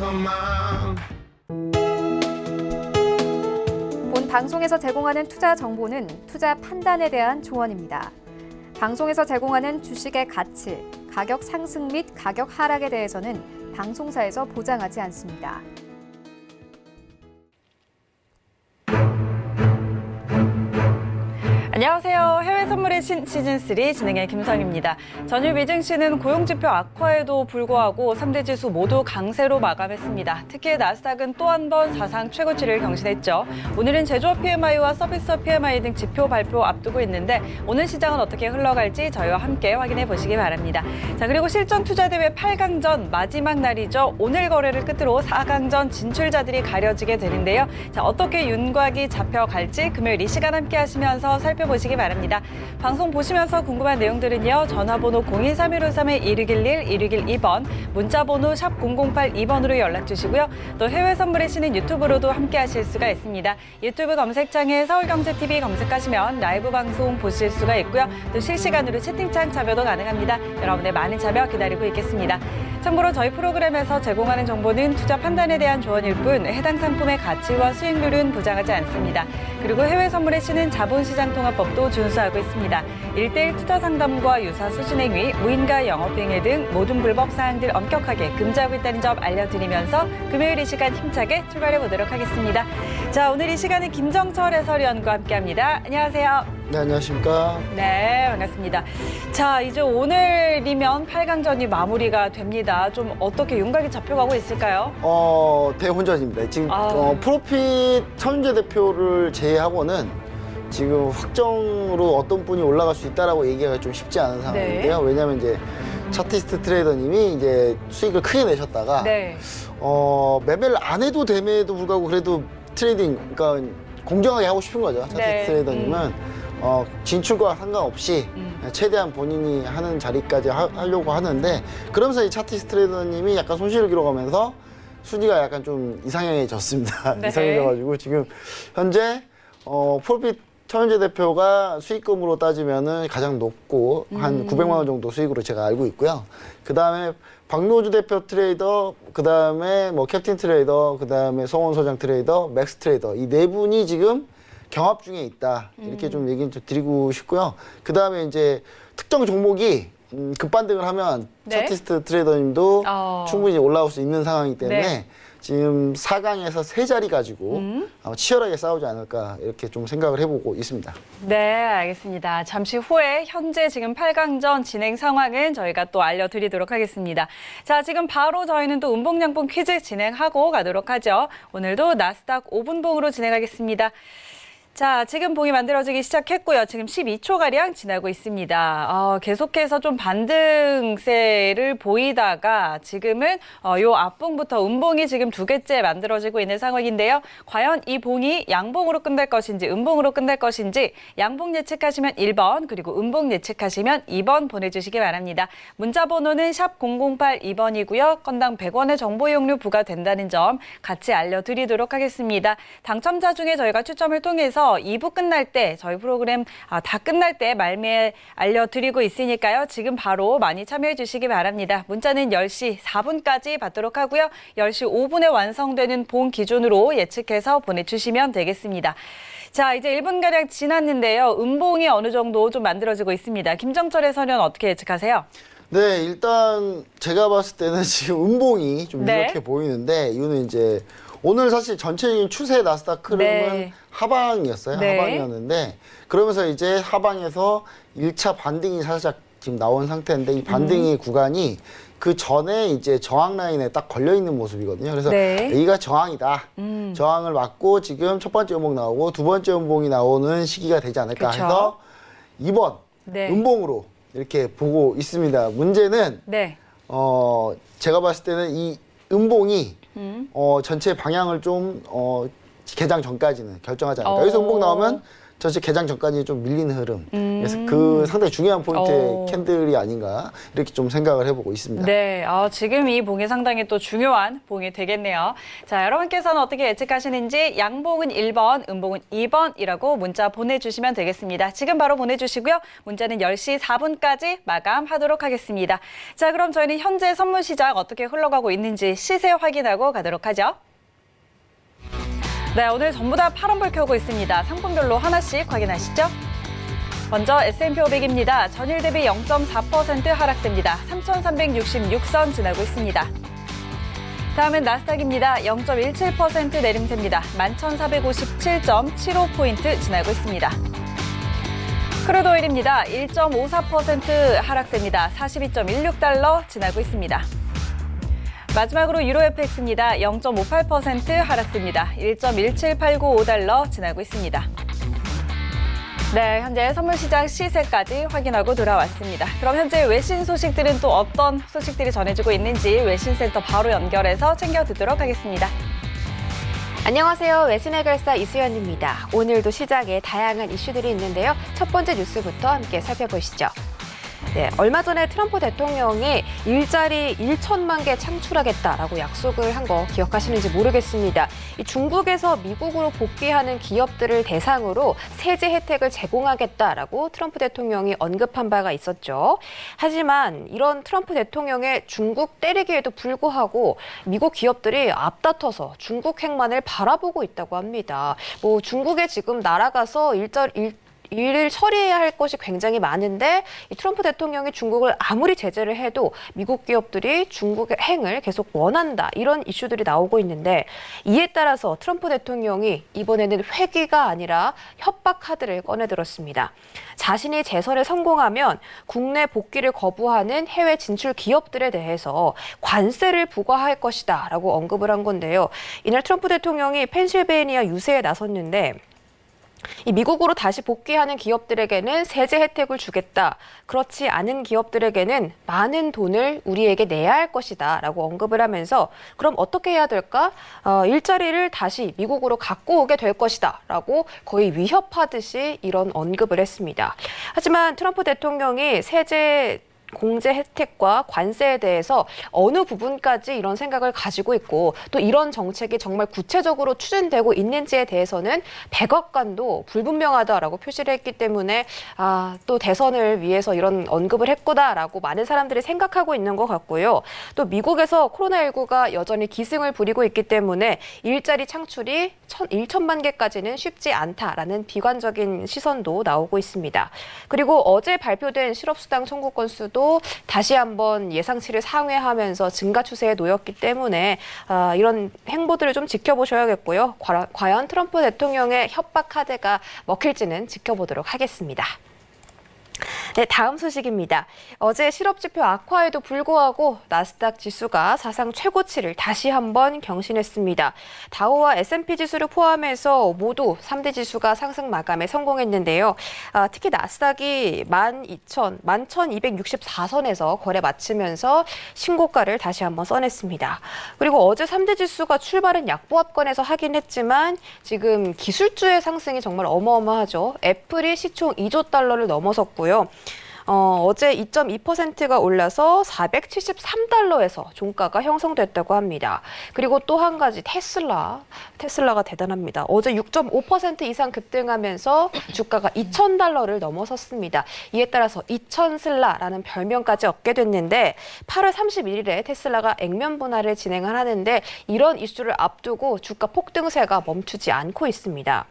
본 방송에서 제공하는 투자 정보는 투자 판단에 대한 조언입니다. 방송에서 제공하는 주식의 가치, 가격 상승 및 가격 하락에 대해서는 방송사에서 보장하지 않습니다. 안녕하세요. 해외 선물의 신 시즌3 진행의 김성입니다. 전일 미증시는 고용지표 악화에도 불구하고 3대 지수 모두 강세로 마감했습니다. 특히 나스닥은 또 한 번 사상 최고치를 경신했죠. 오늘은 제조업 PMI와 서비스업 PMI 등 지표 발표 앞두고 있는데 오늘 시장은 어떻게 흘러갈지 저희와 함께 확인해 보시기 바랍니다. 자, 그리고 실전 투자대회 8강전 마지막 날이죠. 오늘 거래를 끝으로 4강전 진출자들이 가려지게 되는데요. 자, 어떻게 윤곽이 잡혀갈지 금요일 이 시간 함께 하시면서 살펴보시기 바랍니다. 방송 보시면서 궁금한 내용들은요. 전화번호 0231-3611-1612번, 문자번호 샵 0082번으로 연락 주시고요. 또 해외 선물의 신은 유튜브로도 함께 하실 수가 있습니다. 유튜브 검색창에 서울경제TV 검색하시면 라이브 방송 보실 수가 있고요. 또 실시간으로 채팅창 참여도 가능합니다. 여러분의 많은 참여 기다리고 있겠습니다. 참고로 저희 프로그램에서 제공하는 정보는 투자 판단에 대한 조언일 뿐 해당 상품의 가치와 수익률은 보장하지 않습니다. 그리고 해외 선물의 신은 자본시장통합법도 준수하고 있습니다. 1:1 투자 상담과 유사 수신행위, 무인가 영업행위 등 모든 불법 사항들 엄격하게 금지하고 있다는 점 알려드리면서 금요일 이 시간 힘차게 출발해 보도록 하겠습니다. 자, 오늘 이 시간은 김정철 해설위원과 함께합니다. 안녕하세요. 네, 안녕하십니까. 네, 반갑습니다. 자, 이제 오늘이면 8강전이 마무리가 됩니다. 좀 어떻게 윤곽이 잡혀가고 있을까요? 대혼전입니다. 지금 프로핏 천재 대표를 제외하고는 지금 확정으로 어떤 분이 올라갈 수 있다라고 얘기가 좀 쉽지 않은 상황인데요. 네. 왜냐하면 이제 차티스트 트레이더님이 이제 수익을 크게 내셨다가 네. 매매를 안 해도 됨에도 불구하고 그래도 트레이딩, 그러니까 공정하게 하고 싶은 거죠. 차티스트 네. 트레이더님은 진출과 상관없이 최대한 본인이 하는 자리까지 하려고 하는데, 그러면서 이 차티스트 트레이더님이 약간 손실을 기록하면서 순위가 약간 좀 이상향해졌습니다. 네. 이상해져가지고 지금 현재 프로핏 천재 대표가 수익금으로 따지면은 가장 높고 한 900만 원 정도 수익으로 제가 알고 있고요. 그 다음에 박노주 대표 트레이더, 그 다음에 뭐 캡틴 트레이더, 그 다음에 송원 소장 트레이더, 맥스 트레이더, 이 네 분이 지금 경합 중에 있다. 이렇게 좀 얘기는 좀 드리고 싶고요. 그 다음에 이제 특정 종목이 급반등을 하면 네. 차티스트 트레이더님도 충분히 올라올 수 있는 상황이기 때문에 네. 지금 4강에서 세 자리 가지고 아마 치열하게 싸우지 않을까 이렇게 좀 생각을 해보고 있습니다. 네, 알겠습니다. 잠시 후에 현재 지금 8강전 진행 상황은 저희가 또 알려드리도록 하겠습니다. 자, 지금 바로 저희는 또 음봉양봉 퀴즈 진행하고 가도록 하죠. 오늘도 나스닥 5분봉으로 진행하겠습니다. 자, 지금 봉이 만들어지기 시작했고요. 지금 12초가량 지나고 있습니다. 계속해서 좀 반등세를 보이다가 지금은 요 앞봉부터 음봉이 지금 두 개째 만들어지고 있는 상황인데요. 과연 이 봉이 양봉으로 끝날 것인지 음봉으로 끝날 것인지 양봉 예측하시면 1번, 그리고 음봉 예측하시면 2번 보내주시기 바랍니다. 문자 번호는 샵 0082번이고요. 건당 100원의 정보 이용료 부과된다는 점 같이 알려드리도록 하겠습니다. 당첨자 중에 저희가 추첨을 통해서 2부 끝날 때 저희 프로그램 다 끝날 때 말미에 알려드리고 있으니까요. 지금 바로 많이 참여해 주시기 바랍니다. 문자는 10시 4분까지 받도록 하고요. 10시 5분에 완성되는 봉 기준으로 예측해서 보내주시면 되겠습니다. 자, 이제 1분가량 지났는데요. 음봉이 어느 정도 좀 만들어지고 있습니다. 김정철 해설위원 어떻게 예측하세요? 네, 일단 제가 봤을 때는 지금 음봉이 좀 네. 이렇게 보이는데, 이거는 이제 오늘 사실 전체적인 추세 나스닥 흐름은 네. 하방이었어요. 네. 하방이었는데, 그러면서 이제 하방에서 1차 반등이 살짝 지금 나온 상태인데, 이 반등의 구간이 그 전에 이제 저항 라인에 딱 걸려 있는 모습이거든요. 그래서 네. 여기가 저항이다. 저항을 맞고 지금 첫 번째 음봉 나오고 두 번째 음봉이 나오는 시기가 되지 않을까 그쵸. 해서 2번 네. 음봉으로 이렇게 보고 있습니다. 문제는 네. 제가 봤을 때는 이 음봉이 전체 방향을 좀 개장 전까지는 결정하지 않을까. 여기서 음봉 나오면 전체 개장 전까지 좀 밀리는 흐름. 그래서 그 상당히 중요한 포인트의 오. 캔들이 아닌가 이렇게 좀 생각을 해보고 있습니다. 네, 지금 이 봉이 상당히 또 중요한 봉이 되겠네요. 자, 여러분께서는 어떻게 예측하시는지 양봉은 1번, 음봉은 2번이라고 문자 보내주시면 되겠습니다. 지금 바로 보내주시고요. 문자는 10시 4분까지 마감하도록 하겠습니다. 자, 그럼 저희는 현재 선물 시장 어떻게 흘러가고 있는지 시세 확인하고 가도록 하죠. 네, 오늘 전부 다 파란불 켜고 있습니다. 상품별로 하나씩 확인하시죠. 먼저 S&P 500입니다. 전일 대비 0.4% 하락됩니다. 3,366선 지나고 있습니다. 다음은 나스닥입니다. 0.17% 내림세입니다. 11,457.75포인트 지나고 있습니다. 크루드 오일입니다. 1.54% 하락세입니다. 42.16달러 지나고 있습니다. 마지막으로 유로 FX입니다. 0.58% 하락세입니다. 1.17895달러 지나고 있습니다. 네, 현재 선물시장 시세까지 확인하고 돌아왔습니다. 그럼 현재 외신 소식들은 또 어떤 소식들이 전해지고 있는지 외신센터 바로 연결해서 챙겨 듣도록 하겠습니다. 안녕하세요. 외신해결사 이수연입니다. 오늘도 시장에 다양한 이슈들이 있는데요. 첫 번째 뉴스부터 함께 살펴보시죠. 네, 얼마 전에 트럼프 대통령이 일자리 1천만 개 창출하겠다라고 약속을 한 거 기억하시는지 모르겠습니다. 이 중국에서 미국으로 복귀하는 기업들을 대상으로 세제 혜택을 제공하겠다라고 트럼프 대통령이 언급한 바가 있었죠. 하지만 이런 트럼프 대통령의 중국 때리기에도 불구하고 미국 기업들이 앞다퉈서 중국 행만을 바라보고 있다고 합니다. 중국에 지금 날아가서 일을 처리해야 할 것이 굉장히 많은데 이 트럼프 대통령이 중국을 아무리 제재를 해도 미국 기업들이 중국의 행을 계속 원한다. 이런 이슈들이 나오고 있는데 이에 따라서 트럼프 대통령이 이번에는 회귀가 아니라 협박 카드를 꺼내들었습니다. 자신이 재선에 성공하면 국내 복귀를 거부하는 해외 진출 기업들에 대해서 관세를 부과할 것이다 라고 언급을 한 건데요. 이날 트럼프 대통령이 펜실베이니아 유세에 나섰는데 이 미국으로 다시 복귀하는 기업들에게는 세제 혜택을 주겠다. 그렇지 않은 기업들에게는 많은 돈을 우리에게 내야 할 것이다 라고 언급을 하면서 그럼 어떻게 해야 될까? 일자리를 다시 미국으로 갖고 오게 될 것이다 라고 거의 위협하듯이 이런 언급을 했습니다. 하지만 트럼프 대통령이 세제 공제 혜택과 관세에 대해서 어느 부분까지 이런 생각을 가지고 있고 또 이런 정책이 정말 구체적으로 추진되고 있는지에 대해서는 백악관도 불분명하다라고 표시를 했기 때문에 또 대선을 위해서 이런 언급을 했구나라고 많은 사람들이 생각하고 있는 것 같고요. 또 미국에서 코로나19가 여전히 기승을 부리고 있기 때문에 일자리 창출이 1천만 개까지는 쉽지 않다라는 비관적인 시선도 나오고 있습니다. 그리고 어제 발표된 실업수당 청구 건수도 다시 한번 예상치를 상회하면서 증가 추세에 놓였기 때문에 이런 행보들을 좀 지켜보셔야겠고요. 과연 트럼프 대통령의 협박 카드가 먹힐지는 지켜보도록 하겠습니다. 네, 다음 소식입니다. 어제 실업지표 악화에도 불구하고 나스닥 지수가 사상 최고치를 다시 한번 경신했습니다. 다우와 S&P 지수를 포함해서 모두 3대 지수가 상승 마감에 성공했는데요. 특히 나스닥이 11,264선에서 거래 마치면서 신고가를 다시 한번 써냈습니다. 그리고 어제 3대 지수가 출발은 약보합권에서 하긴 했지만 지금 기술주의 상승이 정말 어마어마하죠. 애플이 시총 2조 달러를 넘어섰고요. 어제 2.2%가 올라서 473달러에서 종가가 형성됐다고 합니다. 그리고 또 한 가지 테슬라가 대단합니다. 어제 6.5% 이상 급등하면서 주가가 2,000달러를 넘어섰습니다. 이에 따라서 2,000슬라라는 별명까지 얻게 됐는데 8월 31일에 테슬라가 액면 분할을 진행을 하는데 이런 이슈를 앞두고 주가 폭등세가 멈추지 않고 있습니다.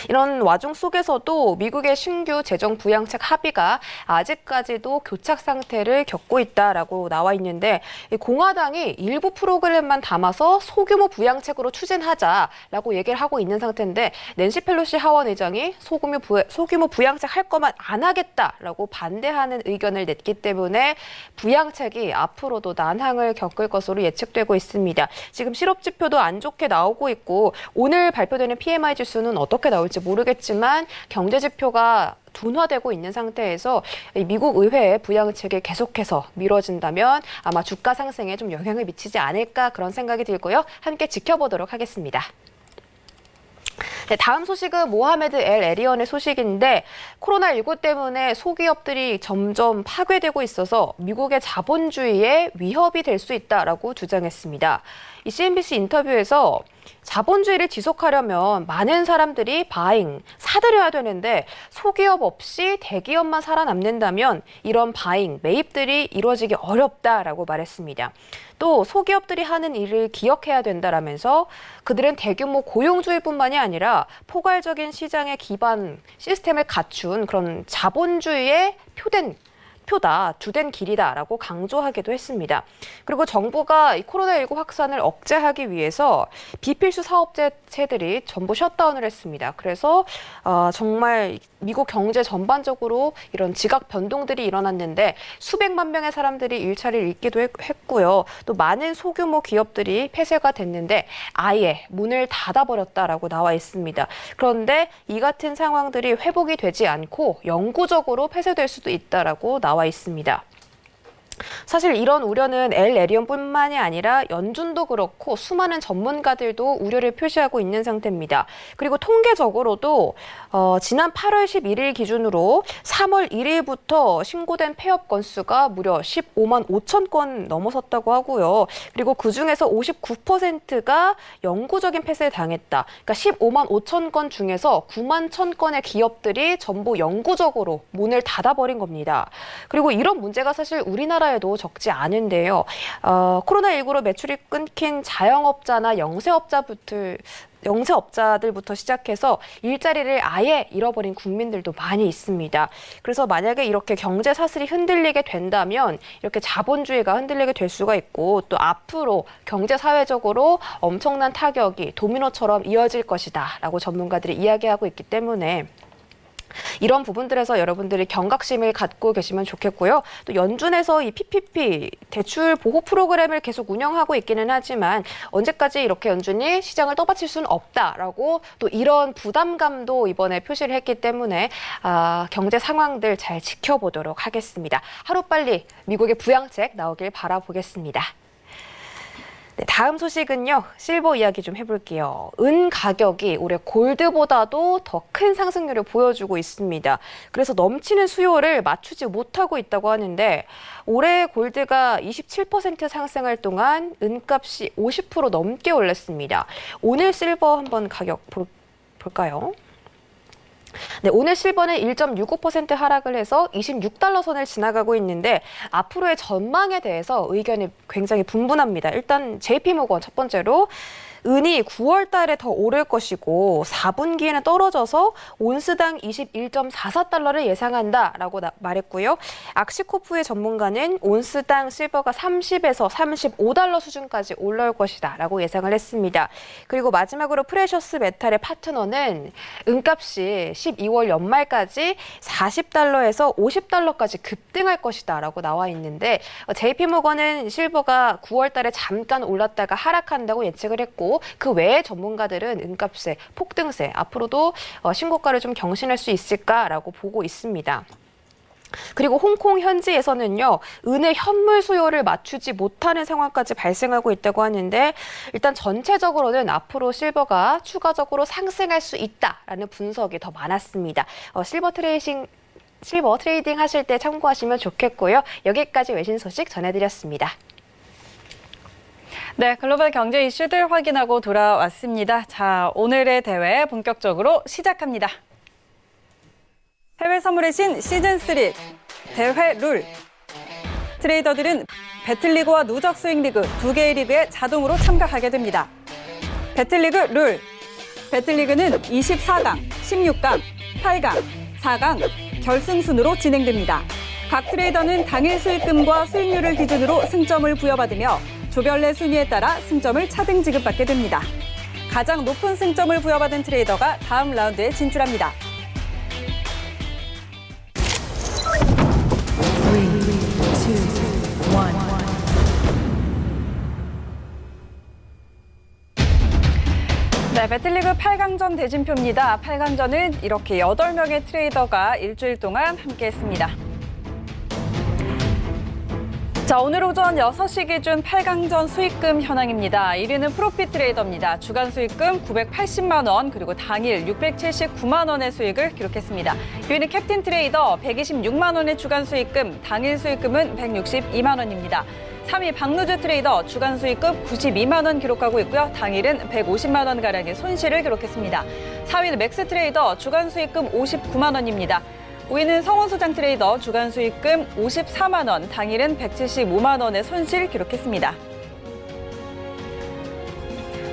이런 와중 속에서도 미국의 신규 재정 부양책 합의가 아직까지도 교착 상태를 겪고 있다라고 나와 있는데 공화당이 일부 프로그램만 담아서 소규모 부양책으로 추진하자라고 얘기를 하고 있는 상태인데 낸시 펠로시 하원 의장이 소규모 부양책 할 거만 안 하겠다라고 반대하는 의견을 냈기 때문에 부양책이 앞으로도 난항을 겪을 것으로 예측되고 있습니다. 지금 실업지표도 안 좋게 나오고 있고 오늘 발표되는 PMI 지수는 어떻게 나올지 모르겠지만 경제지표가 둔화되고 있는 상태에서 미국 의회의 부양책이 계속해서 미뤄진다면 아마 주가 상승에 좀 영향을 미치지 않을까 그런 생각이 들고요. 함께 지켜보도록 하겠습니다. 네, 다음 소식은 모하메드 엘 에리언의 소식인데 코로나19 때문에 소기업들이 점점 파괴되고 있어서 미국의 자본주의에 위협이 될 수 있다라고 주장했습니다. 이 CNBC 인터뷰에서 자본주의를 지속하려면 많은 사람들이 사들여야 되는데 소기업 없이 대기업만 살아남는다면 이런 매입들이 이루어지기 어렵다라고 말했습니다. 또 소기업들이 하는 일을 기억해야 된다라면서 그들은 대규모 고용주의뿐만이 아니라 포괄적인 시장의 기반 시스템을 갖춘 그런 자본주의의 주된 길이다라고 강조하기도 했습니다. 그리고 정부가 이 코로나19 확산을 억제하기 위해서 비필수 사업체들이 전부 셧다운을 했습니다. 그래서 정말 미국 경제 전반적으로 이런 지각 변동들이 일어났는데 수백만 명의 사람들이 일자리를 잃기도 했고요. 또 많은 소규모 기업들이 폐쇄가 됐는데 아예 문을 닫아버렸다라고 나와 있습니다. 그런데 이 같은 상황들이 회복이 되지 않고 영구적으로 폐쇄될 수도 있다라고 나와 있습니다. 사실 이런 우려는 엘 에리언뿐만이 아니라 연준도 그렇고 수많은 전문가들도 우려를 표시하고 있는 상태입니다. 그리고 통계적으로도 지난 8월 11일 기준으로 3월 1일부터 신고된 폐업 건수가 무려 15만 5천 건 넘어섰다고 하고요. 그리고 그중에서 59%가 영구적인 폐쇄를 당했다. 그러니까 15만 5천 건 중에서 9만 1천 건의 기업들이 전부 영구적으로 문을 닫아버린 겁니다. 그리고 이런 문제가 사실 우리나라에도 적지 않은데요. 코로나19로 매출이 끊긴 자영업자나 영세업자들부터 시작해서 일자리를 아예 잃어버린 국민들도 많이 있습니다. 그래서 만약에 이렇게 경제 사슬이 흔들리게 된다면 이렇게 자본주의가 흔들리게 될 수가 있고 또 앞으로 경제 사회적으로 엄청난 타격이 도미노처럼 이어질 것이다라고 전문가들이 이야기하고 있기 때문에 이런 부분들에서 여러분들이 경각심을 갖고 계시면 좋겠고요. 또 연준에서 이 PPP 대출 보호 프로그램을 계속 운영하고 있기는 하지만 언제까지 이렇게 연준이 시장을 떠받칠 수는 없다라고 또 이런 부담감도 이번에 표시를 했기 때문에 경제 상황들 잘 지켜보도록 하겠습니다. 하루빨리 미국의 부양책 나오길 바라보겠습니다. 네, 다음 소식은요. 실버 이야기 좀 해볼게요. 은 가격이 올해 골드보다도 더 큰 상승률을 보여주고 있습니다. 그래서 넘치는 수요를 맞추지 못하고 있다고 하는데 올해 골드가 27% 상승할 동안 은값이 50% 넘게 올랐습니다. 오늘 실버 한번 가격 볼까요? 네, 오늘 실버는 1.65% 하락을 해서 26달러 선을 지나가고 있는데 앞으로의 전망에 대해서 의견이 굉장히 분분합니다. 일단 JP모건 첫 번째로 은이 9월 달에 더 오를 것이고 4분기에는 떨어져서 온스당 21.44달러를 예상한다라고 말했고요. 악시코프의 전문가는 온스당 실버가 30에서 35달러 수준까지 올라올 것이다라고 예상을 했습니다. 그리고 마지막으로 프레셔스 메탈의 파트너는 은값이 12월 연말까지 40달러에서 50달러까지 급등할 것이다라고 나와 있는데 JP모건은 실버가 9월 달에 잠깐 올랐다가 하락한다고 예측을 했고 그 외의 전문가들은 은값의 폭등세, 앞으로도 신고가를 좀 경신할 수 있을까라고 보고 있습니다. 그리고 홍콩 현지에서는요, 은의 현물 수요를 맞추지 못하는 상황까지 발생하고 있다고 하는데 일단 전체적으로는 앞으로 실버가 추가적으로 상승할 수 있다라는 분석이 더 많았습니다. 실버 트레이딩 하실 때 참고하시면 좋겠고요. 여기까지 외신 소식 전해드렸습니다. 네, 글로벌 경제 이슈들 확인하고 돌아왔습니다. 자, 오늘의 대회 본격적으로 시작합니다. 해외 선물의 신 시즌3 대회 룰. 트레이더들은 배틀리그와 누적 스윙 리그 두 개의 리그에 자동으로 참가하게 됩니다. 배틀리그 룰. 배틀리그는 24강, 16강, 8강, 4강, 결승순으로 진행됩니다. 각 트레이더는 당일 수익금과 수익률을 기준으로 승점을 부여받으며 조별 내 순위에 따라 승점을 차등 지급받게 됩니다. 가장 높은 승점을 부여받은 트레이더가 다음 라운드에 진출합니다. 네, 배틀리그 8강전 대진표입니다. 8강전은 이렇게 8명의 트레이더가 일주일 동안 함께했습니다. 자, 오늘 오전 6시 기준 8강전 수익금 현황입니다. 1위는 프로핏 트레이더입니다. 주간 수익금 980만 원, 그리고 당일 679만 원의 수익을 기록했습니다. 2위는 캡틴 트레이더 126만 원의 주간 수익금, 당일 수익금은 162만 원입니다. 3위 박누주 트레이더 주간 수익금 92만 원 기록하고 있고요. 당일은 150만 원 가량의 손실을 기록했습니다. 4위는 맥스 트레이더 주간 수익금 59만 원입니다. 5위는 성원소장 트레이더 주간 수익금 54만 원, 당일은 175만 원의 손실 기록했습니다.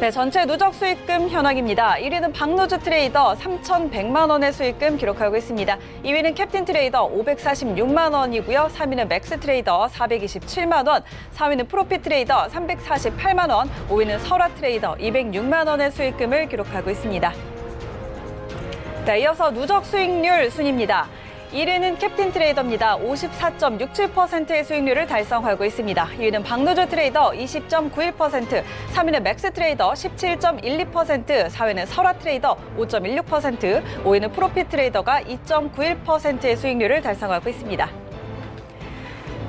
네, 전체 누적 수익금 현황입니다. 1위는 박노주 트레이더 3,100만 원의 수익금 기록하고 있습니다. 2위는 캡틴 트레이더 546만 원이고요. 3위는 맥스 트레이더 427만 원, 4위는 프로핏 트레이더 348만 원, 5위는 설화 트레이더 206만 원의 수익금을 기록하고 있습니다. 네, 이어서 누적 수익률 순입니다. 1위는 캡틴 트레이더입니다. 54.67%의 수익률을 달성하고 있습니다. 2위는 박노조 트레이더 20.91%, 3위는 맥스 트레이더 17.12%, 4위는 설화 트레이더 5.16%, 5위는 프로핏 트레이더가 2.91%의 수익률을 달성하고 있습니다.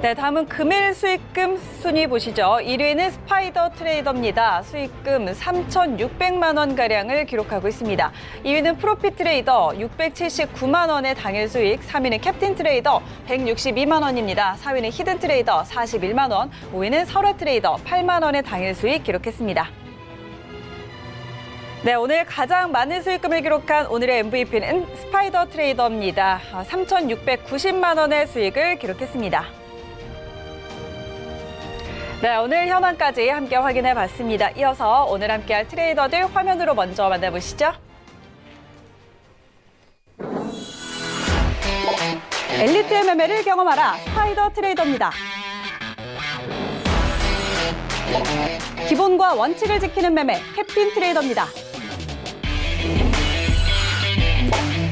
네, 다음은 금일 수익금 순위 보시죠. 1위는 스파이더 트레이더입니다. 수익금 3,600만 원가량을 기록하고 있습니다. 2위는 프로핏 트레이더 679만 원의 당일 수익, 3위는 캡틴 트레이더 162만 원입니다. 4위는 히든 트레이더 41만 원, 5위는 설화 트레이더 8만 원의 당일 수익 기록했습니다. 네, 오늘 가장 많은 수익금을 기록한 오늘의 MVP는 스파이더 트레이더입니다. 3,690만 원의 수익을 기록했습니다. 네, 오늘 현황까지 함께 확인해 봤습니다. 이어서 오늘 함께할 트레이더들 화면으로 먼저 만나보시죠. 엘리트의 매매를 경험하라. 스파이더 트레이더입니다. 기본과 원칙을 지키는 매매, 캡틴 트레이더입니다.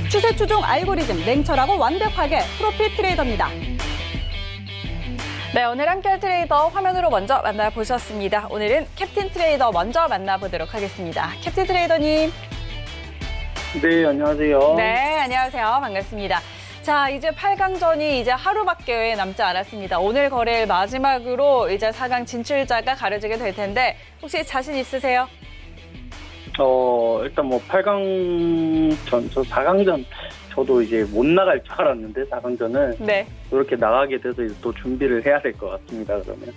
추세 추종 알고리즘, 냉철하고 완벽하게 프로핏 트레이더입니다. 네, 오늘 함께할 트레이더 화면으로 먼저 만나보셨습니다. 오늘은 캡틴 트레이더 먼저 만나보도록 하겠습니다. 캡틴 트레이더님. 네, 안녕하세요. 네, 안녕하세요. 반갑습니다. 자, 이제 8강전이 이제 하루밖에 남지 않았습니다. 오늘 거래일 마지막으로 이제 4강 진출자가 가려지게 될 텐데 혹시 자신 있으세요? 일단 뭐 8강전, 저 4강전 저도 이제 못 나갈 줄 알았는데 4강전은 네. 이렇게 나가게 돼서 이제 또 준비를 해야 될 것 같습니다. 그러면.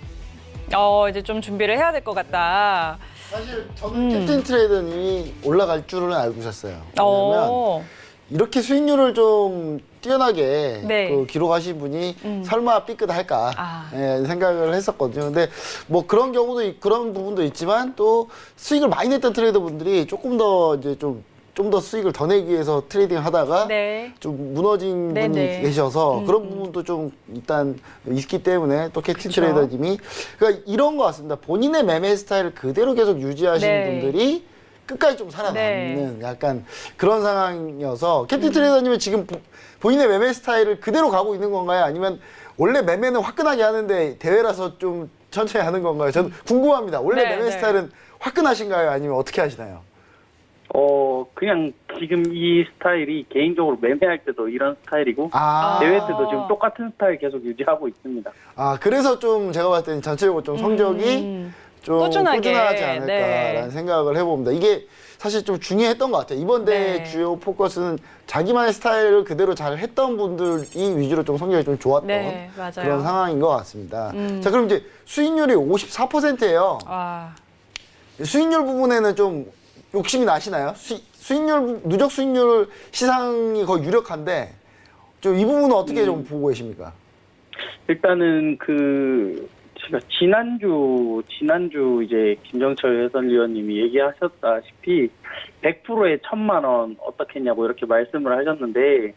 이제 좀 준비를 해야 될 것 같다. 사실 저는 캡틴 트레이더님이 올라갈 줄은 알고 있었어요. 왜냐면 이렇게 수익률을 좀 뛰어나게 네. 기록하신 분이 설마 삐끗할까 생각을 했었거든요. 근데 뭐 그런 경우도 그런 부분도 있지만 또 수익을 많이 냈던 트레이더 분들이 조금 더 이제 좀 더 수익을 더 내기 위해서 트레이딩 하다가 네. 좀 무너진 네네. 분이 계셔서 그런 부분도 좀 일단 있기 때문에 또 캡틴 그쵸. 트레이더님이 그러니까 이런 것 같습니다. 본인의 매매 스타일을 그대로 계속 유지하시는 네. 분들이 끝까지 좀 살아남는 약간 그런 상황이어서 캡틴 트레이더님은 지금 본인의 매매 스타일을 그대로 가고 있는 건가요? 아니면 원래 매매는 화끈하게 하는데 대회라서 좀 천천히 하는 건가요? 저는 궁금합니다. 원래 네, 매매 네. 스타일은 화끈하신가요? 아니면 어떻게 하시나요? 그냥 지금 이 스타일이 개인적으로 매매할 때도 이런 스타일이고 대회 때도 지금 똑같은 스타일 계속 유지하고 있습니다. 그래서 좀 제가 봤을 때는 전체적으로 좀 성적이 좀 꾸준하게. 꾸준하지 않을까라는 네. 생각을 해봅니다. 이게 사실 좀 중요했던 것 같아요. 이번 대회 네. 주요 포커스는 자기만의 스타일을 그대로 잘 했던 분들이 위주로 좀 성적이 좀 좋았던 네, 맞아요. 그런 상황인 것 같습니다. 자, 그럼 이제 수익률이 54%예요. 수익률 부분에는 좀 욕심이 나시나요? 수익률, 누적 수익률 시상이 거의 유력한데 좀 이 부분은 어떻게 좀 보고 계십니까? 일단은 제가 지난주 이제 김정철 해설위원님이 얘기하셨다시피 100%에 1,000만 원 어떻게 했냐고 이렇게 말씀을 하셨는데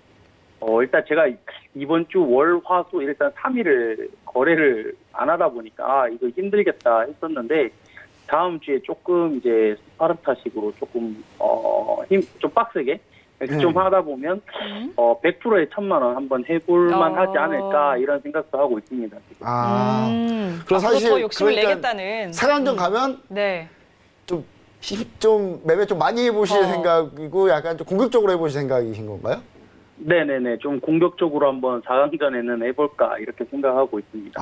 일단 제가 이번 주 월, 화, 수 일단 3일을 거래를 안 하다 보니까 이거 힘들겠다 했었는데 다음 주에 조금 이제 스파르타식으로 조금 좀 빡세게 이렇게 좀 하다 보면 100%에 1,000만 원 한번 해볼만 하지 않을까 이런 생각도 하고 있습니다. 그럼 사실 더 욕심을 그러니까 내겠다는. 4강전 가면 네. 좀 매매 좀 많이 해보실 생각이고 약간 좀 공격적으로 해보실 생각이신 건가요? 네네네. 좀 공격적으로 한번 4강전에는 해볼까 이렇게 생각하고 있습니다.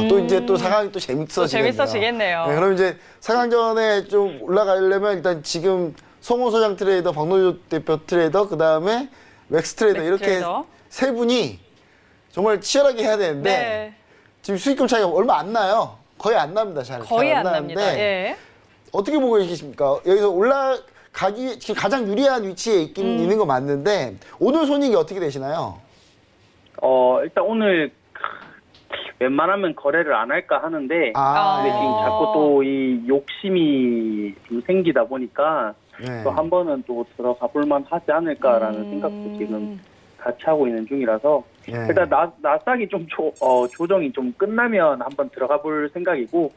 또 이제 또 4강이 또 또 재밌어지겠네요. 재밌어지겠네요. 네, 그럼 이제 4강전에 좀 올라가려면 일단 지금 송호 소장 트레이더, 박노주 대표 트레이더, 그 다음에 맥스 트레이더 맥스 이렇게 트레이더. 세 분이 정말 치열하게 해야 되는데 네. 지금 수익금 차이가 얼마 안 나요. 거의 안 납니다. 거의 잘 안 납니다. 나는데 예. 어떻게 보고 계십니까? 여기서 올라가기 지금 가장 유리한 위치에 있는 거 맞는데 오늘 손익이 어떻게 되시나요? 일단 오늘 웬만하면 거래를 안 할까 하는데 아, 근데 지금 자꾸 또 이 욕심이 좀 생기다 보니까 네. 또 한 번은 또 들어가 볼만 하지 않을까라는 생각도 지금 같이 하고 있는 중이라서 네. 일단 나스닥이 좀 조정이 좀 끝나면 한번 들어가 볼 생각이고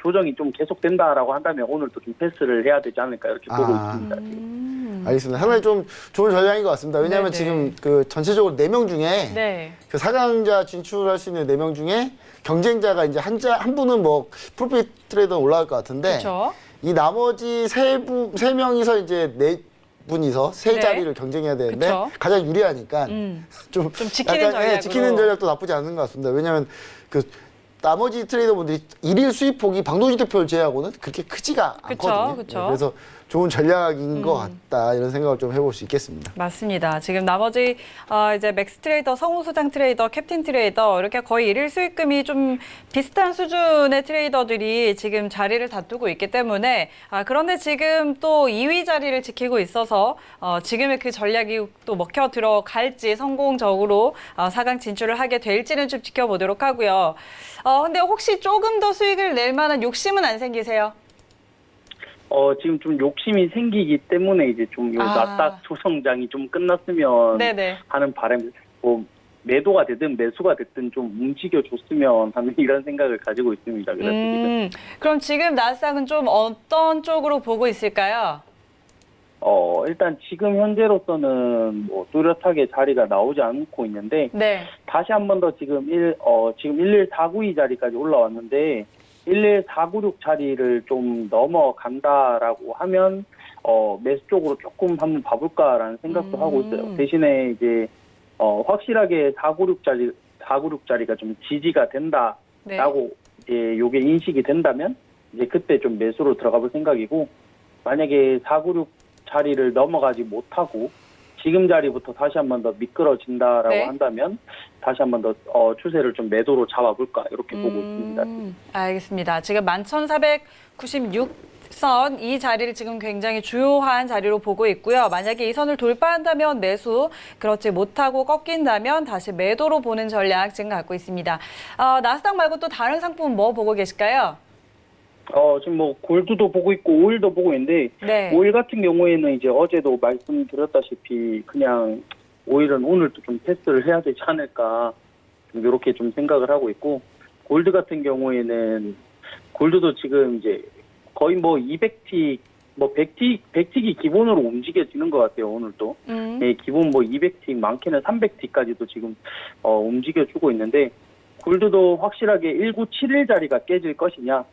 조정이 좀 계속된다라고 한다면 오늘도 좀 패스를 해야 되지 않을까 이렇게 보고 있습니다. 지금. 알겠습니다. 상당히 좀 좋은 전략인 것 같습니다. 왜냐하면 네네. 지금 그 전체적으로 4명 중에 네. 그 4강자 진출할 수 있는 4명 중에 경쟁자가 이제 한 분은 뭐 프로핏 트레이더 올라갈 것 같은데 그렇죠. 이 나머지 세 명이서 이제 4분이서 세 네. 자리를 경쟁해야 되는데 그쵸. 가장 유리하니까 좀 지키는 약간, 전략으로. 지키는 전략도 나쁘지 않은 것 같습니다. 왜냐하면 그 나머지 트레이더분들이 일일 수입폭이 박노주 대표를 제외하고는 그렇게 크지가 그쵸, 않거든요. 그쵸. 그래서 좋은 전략인 것 같다 이런 생각을 좀 해볼 수 있겠습니다. 맞습니다. 지금 나머지 이제 맥스 트레이더, 성우 소장 트레이더, 캡틴 트레이더 이렇게 거의 일일 수익금이 좀 비슷한 수준의 트레이더들이 지금 자리를 다투고 있기 때문에 그런데 지금 또 2위 자리를 지키고 있어서 지금의 그 전략이 또 먹혀 들어갈지 성공적으로 4강 진출을 하게 될지는 좀 지켜보도록 하고요. 근데 혹시 조금 더 수익을 낼 만한 욕심은 안 생기세요? 지금 좀 욕심이 생기기 때문에 이제 좀 요 나스닥 조정장이 좀 끝났으면 네네. 하는 바람, 뭐 매도가 되든 매수가 됐든 좀 움직여줬으면 하는 이런 생각을 가지고 있습니다. 그래서 지금. 그럼 지금 나스닥은 좀 어떤 쪽으로 보고 있을까요? 일단 지금 현재로서는 뭐 뚜렷하게 자리가 나오지 않고 있는데 네. 다시 한 번 더 지금 11492 자리까지 올라왔는데 11496 자리를 좀 넘어간다라고 하면 매수 쪽으로 조금 한번 봐볼까라는 생각도 하고 있어요. 대신에 이제 확실하게 496 자리가 좀 지지가 된다라고 네. 이제 요게 인식이 된다면 이제 그때 좀 매수로 들어가 볼 생각이고 만약에 496 자리를 넘어가지 못하고 지금 자리부터 다시 한 번 더 미끄러진다라고 네. 한다면 다시 한 번 더 추세를 좀 매도로 잡아볼까 이렇게 보고 있습니다. 알겠습니다. 지금 11,496선 이 자리를 지금 굉장히 주요한 자리로 보고 있고요. 만약에 이 선을 돌파한다면 매수, 그렇지 못하고 꺾인다면 다시 매도로 보는 전략 지금 갖고 있습니다. 나스닥 말고 또 다른 상품 뭐 보고 계실까요? 지금 뭐 골드도 보고 있고 오일도 보고 있는데 네. 오일 같은 경우에는 이제 어제도 말씀드렸다시피 그냥 오일은 오늘도 좀 패스를 해야 되지 않을까 좀 이렇게 좀 생각을 하고 있고 골드 같은 경우에는 골드도 지금 이제 거의 뭐 200틱 뭐 100틱이 기본으로 움직여지는 것 같아요 오늘도. 네, 기본 뭐 200틱 많게는 300틱까지도 지금 움직여주고 있는데 골드도 확실하게 1971 자리가 깨질 것이냐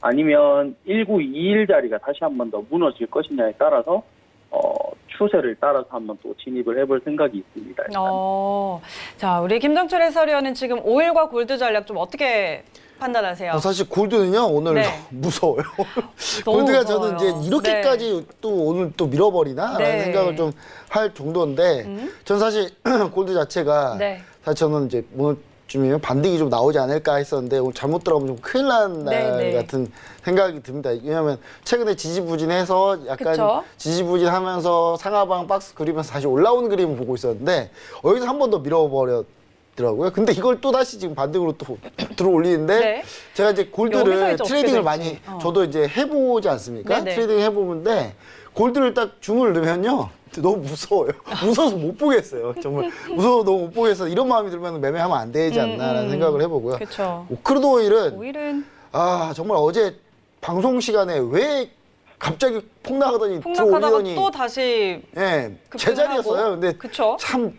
아니면 1921 자리가 다시 한 번 더 무너질 것이냐에 따라서 추세를 따라서 한번 또 진입을 해볼 생각이 있습니다. 일단. 자, 우리 김정철 해설위원은 지금 오일과 골드 전략 좀 어떻게 판단하세요? 사실 골드는요 오늘 네. 무서워요. 너무 골드가 무서워요. 저는 이제 이렇게까지 또 오늘 또 밀어버리나라는 네. 생각을 좀 할 정도인데 전 사실 골드 자체가 네. 사실 저는 이제 오늘쯤이면 반등이 좀 나오지 않을까 했었는데 오늘 잘못 들어가면 좀 큰일 난 날 네, 네. 같은 생각이 듭니다. 왜냐하면 최근에 지지부진해서 약간 그쵸? 지지부진하면서 상하방 박스 그리면서 다시 올라오는 그림을 보고 있었는데 여기서 한 번 더 밀어버렸더라고요. 근데 이걸 또 다시 지금 반등으로 또 들어올리는데 네. 제가 이제 여기서 골드를 이제 어떻게 트레이딩을 될지. 많이 저도 이제 해보지 않습니까? 네네. 트레이딩 해보는데 골드를 딱 줌을 넣으면요 너무 무서워요. 무서워서 못 보겠어요. 정말 무서워 너무 못 보겠어. 이런 마음이 들면 매매하면 안 되지 않나라는 생각을 해보고요. 그렇죠. 크루드 오일은 오일은 정말 어제 방송 시간에 왜 갑자기 폭락하더니 폭락하다가 들어올리더니 또 다시 예, 급등을 제자리였어요. 하고. 근데 그쵸? 참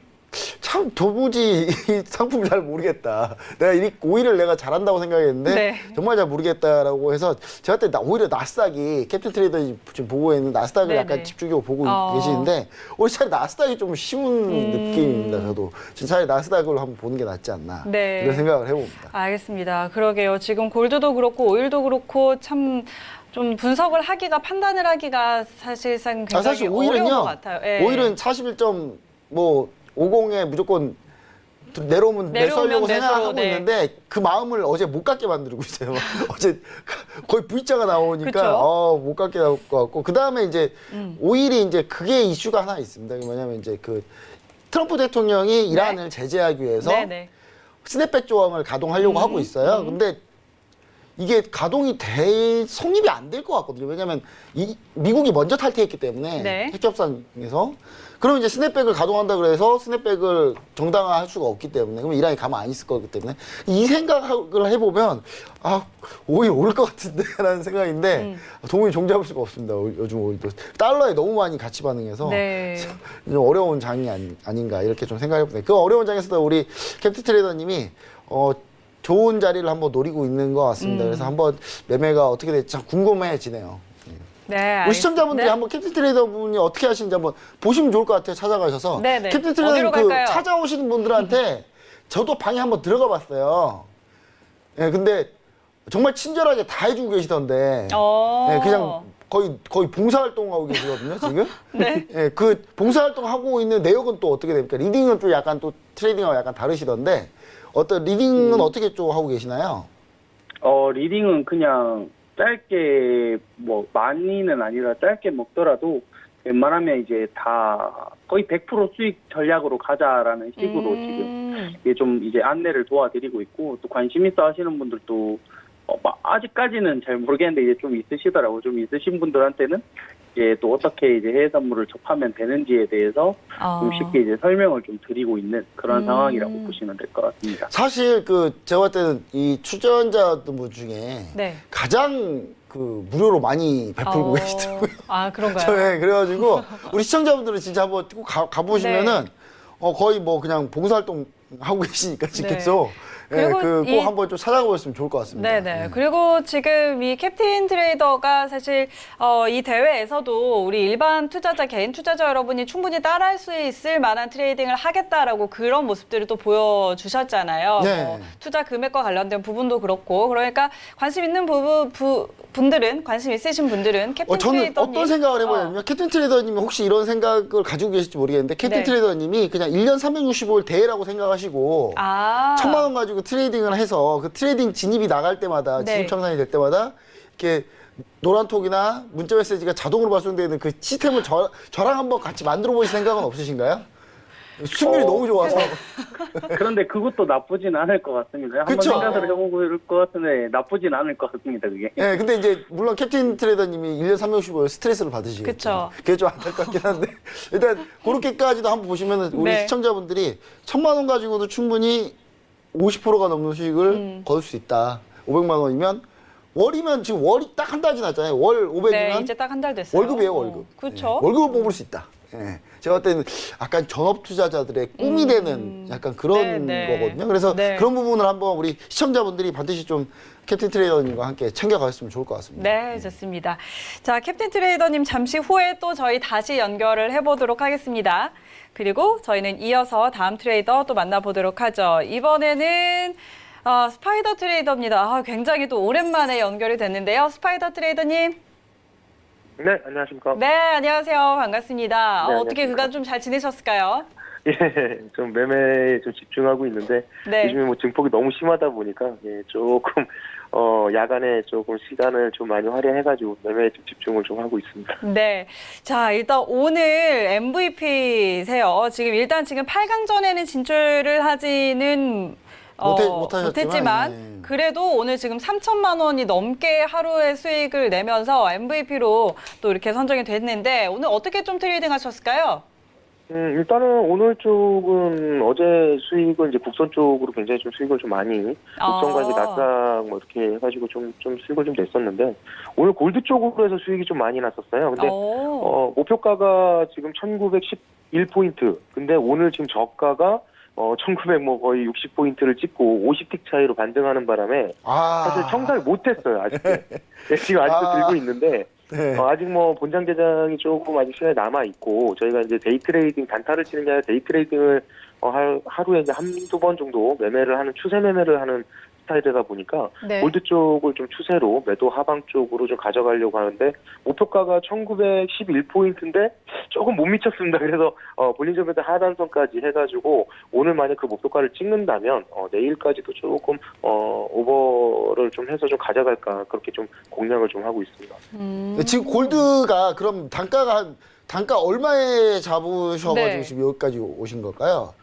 참 도무지 이 상품 잘 모르겠다. 오히려 내가 잘한다고 생각했는데 네. 정말 잘 모르겠다라고 해서 제가 그때 오히려 나스닥이 캡틴 트레이더 지금 보고 있는 나스닥을 네네. 약간 집중적으로 보고 어. 계시는데 오히려 차라리 나스닥이 좀 쉬운 느낌입니다. 저도 차라리 나스닥을 한번 보는 게 낫지 않나 네. 이런 생각을 해봅니다. 알겠습니다. 그러게요. 지금 골드도 그렇고 오일도 그렇고 참 좀 분석을 하기가 판단을 하기가 사실상 굉장히 사실 어려운 것 오일은요. 같아요. 예. 오일은 41.50에 무조건 내려오면 매수하려고 생각하고 네. 있는데 그 마음을 어제 못 갖게 만들고 있어요. 어제 거의 V자가 나오니까 그쵸? 못 갖게 나올 것 같고 그 다음에 이제 오일이 이제 그게 이슈가 하나 있습니다. 뭐냐면 이제 그 트럼프 대통령이 이란을 제재하기 위해서 네네. 스냅백 조항을 가동하려고 하고 있어요. 근데 이게 가동이 성립이 안 될 것 같거든요. 왜냐하면 미국이 먼저 탈퇴했기 때문에 네. 핵협상에서 그러면 이제 스냅백을 가동한다 그래서 스냅백을 정당화할 수가 없기 때문에 그러면 이란이 가만 안 있을 거기 때문에 이 생각을 해보면 오일 오를 것 같은데라는 생각인데 도무지 종잡을 수가 없습니다. 요즘 오일도 달러에 너무 많이 같이 반응해서 네. 좀 어려운 장이 아닌가 이렇게 좀 생각해봅니다. 그 어려운 장에서도 우리 캡틴 트레이더님이 좋은 자리를 한번 노리고 있는 것 같습니다. 그래서 한번 매매가 어떻게 될지 참 궁금해지네요. 네. 우리 시청자분들이 네. 한번 캡틴 트레이더 분이 어떻게 하시는지 한번 보시면 좋을 것 같아요. 찾아가셔서. 네네. 캡틴 트레이더 어디로 그 갈까요? 찾아오시는 분들한테 저도 방에 한번 들어가 봤어요. 예, 근데 정말 친절하게 다 해주고 계시던데. 예, 그냥 거의 봉사활동하고 계시거든요, 지금. 네. 예, 그 봉사활동하고 있는 내역은 또 어떻게 됩니까? 리딩은 또 약간 또 트레이딩하고 약간 다르시던데. 리딩은 어떻게 좀 하고 계시나요? 리딩은 그냥 짧게 많이는 아니라 짧게 먹더라도 웬만하면 이제 다 거의 100% 수익 전략으로 가자라는 식으로 지금 이게 좀 이제 안내를 도와드리고 있고 또 관심 있어 하시는 분들도 아직까지는 잘 모르겠는데 이제 좀 있으시더라고요. 좀 있으신 분들한테는 이제 또 어떻게 이제 해외 선물을 접하면 되는지에 대해서 좀 쉽게 이제 설명을 좀 드리고 있는 그런 상황이라고 보시면 될 것 같습니다. 사실 제가 볼 때는 이 출전자분 중에 네. 가장 무료로 많이 베풀고 계시더라고요. 그런가요? 네, 그래가지고 우리 시청자분들은 진짜 한번 꼭 가보시면은 거의 그냥 봉사활동 하고 계시니까 지금 네. 계속 그리고 꼭 한번 좀 찾아가 보셨으면 좋을 것 같습니다. 네네. 그리고 지금 이 캡틴 트레이더가 사실 이 대회에서도 우리 일반 투자자, 개인 투자자 여러분이 충분히 따라할 수 있을 만한 트레이딩을 하겠다라고 그런 모습들을 또 보여주셨잖아요. 네. 투자 금액과 관련된 부분도 그렇고 그러니까 관심 있는 분들은 관심 있으신 분들은 캡틴 저는 트레이더님 어떤 생각을 해보냐면요. 캡틴 트레이더님이 혹시 이런 생각을 가지고 계실지 모르겠는데 캡틴 네. 트레이더님이 그냥 1년 365일 대회라고 생각하시고 1,000만 원 가지고 트레이딩을 해서 그 트레이딩 진입이 나갈 때마다 네. 진입 청산이 될 때마다 이렇게 노란톡이나 문자 메시지가 자동으로 발송되는 그 시스템을 저랑 한번 같이 만들어 보실 생각은 없으신가요? 수익률이 너무 좋아서. 그런데 그것도 나쁘진 않을 것 같습니다. 한번 그쵸? 생각을 해볼 것 같은데 나쁘진 않을 것 같습니다. 그게. 네, 근데 이제 물론 캡틴 트레이더님이 1년 365일 스트레스를 받으시겠죠. 그쵸. 그게 좀 안타깝긴 한데 일단 그렇게까지도 한번 보시면 우리 네. 시청자분들이 1,000만 원 가지고도 충분히 50%가 넘는 수익을 거둘 수 있다. 500만 원이면 월이면 지금 월이 딱 한 달 지났잖아요. 월 500이면 네, 이제 딱 한 달 됐어요. 월급이에요, 월급. 그렇죠. 네, 월급을 뽑을 수 있다. 예. 제가 볼 때는 약간 전업 투자자들의 꿈이 되는 약간 그런 네, 네. 거거든요. 그래서 네. 그런 부분을 한번 우리 시청자분들이 반드시 좀 캡틴 트레이더님과 함께 챙겨가셨으면 좋을 것 같습니다. 네, 좋습니다. 자, 캡틴 트레이더님 잠시 후에 또 저희 다시 연결을 해보도록 하겠습니다. 그리고 저희는 이어서 다음 트레이더 또 만나보도록 하죠. 이번에는 스파이더 트레이더입니다. 굉장히 또 오랜만에 연결이 됐는데요. 스파이더 트레이더님. 네, 안녕하십니까. 네, 안녕하세요. 반갑습니다. 네, 어떻게 안녕하십니까. 그간 좀 잘 지내셨을까요? 예, 좀 매매에 좀 집중하고 있는데 네. 요즘에 증폭이 너무 심하다 보니까 조금 야간에 조금 시간을 좀 많이 활용해가지고 매매에 좀 집중을 좀 하고 있습니다. 네. 자, 일단 오늘 MVP세요. 지금 8강전에는 진출을 하지는 못했지만 예. 그래도 오늘 지금 3천만 원이 넘게 하루에 수익을 내면서 MVP로 또 이렇게 선정이 됐는데 오늘 어떻게 좀 트레이딩 하셨을까요? 일단은 오늘 쪽은 어제 수익은 이제 국선 쪽으로 굉장히 좀 수익을 좀 많이, 국선과 이제 나스닥 뭐 이렇게 해가지고 좀 수익을 좀 냈었는데, 오늘 골드 쪽으로 해서 수익이 좀 많이 났었어요. 근데, 목표가가 지금 1911포인트. 근데 오늘 지금 저가가 1900 뭐 거의 60포인트를 찍고 50틱 차이로 반등하는 바람에, 사실 청산을 못했어요, 아직도. 네, 지금 아직도 들고 있는데, 네. 아직 뭐 본장 개장이 조금 아직 시간이 남아 있고 저희가 이제 데이 트레이딩 단타를 치는 게 아니라 데이 트레이딩을 하루에 이제 한두 번 정도 매매를 하는 추세 매매를 하는 스타일이다 보니까 네. 골드 쪽을 좀 추세로 매도 하방 쪽으로 좀 가져가려고 하는데 목표가가 1911포인트인데 조금 못 미쳤습니다. 그래서 볼린저밴드 하단선까지 해가지고 오늘 만약 그 목표가를 찍는다면 내일까지도 조금 오버를 좀 해서 좀 가져갈까 그렇게 좀 공략을 좀 하고 있습니다. 지금 골드가 그럼 단가 얼마에 잡으셔가지고 네. 지금 여기까지 오신 걸까요?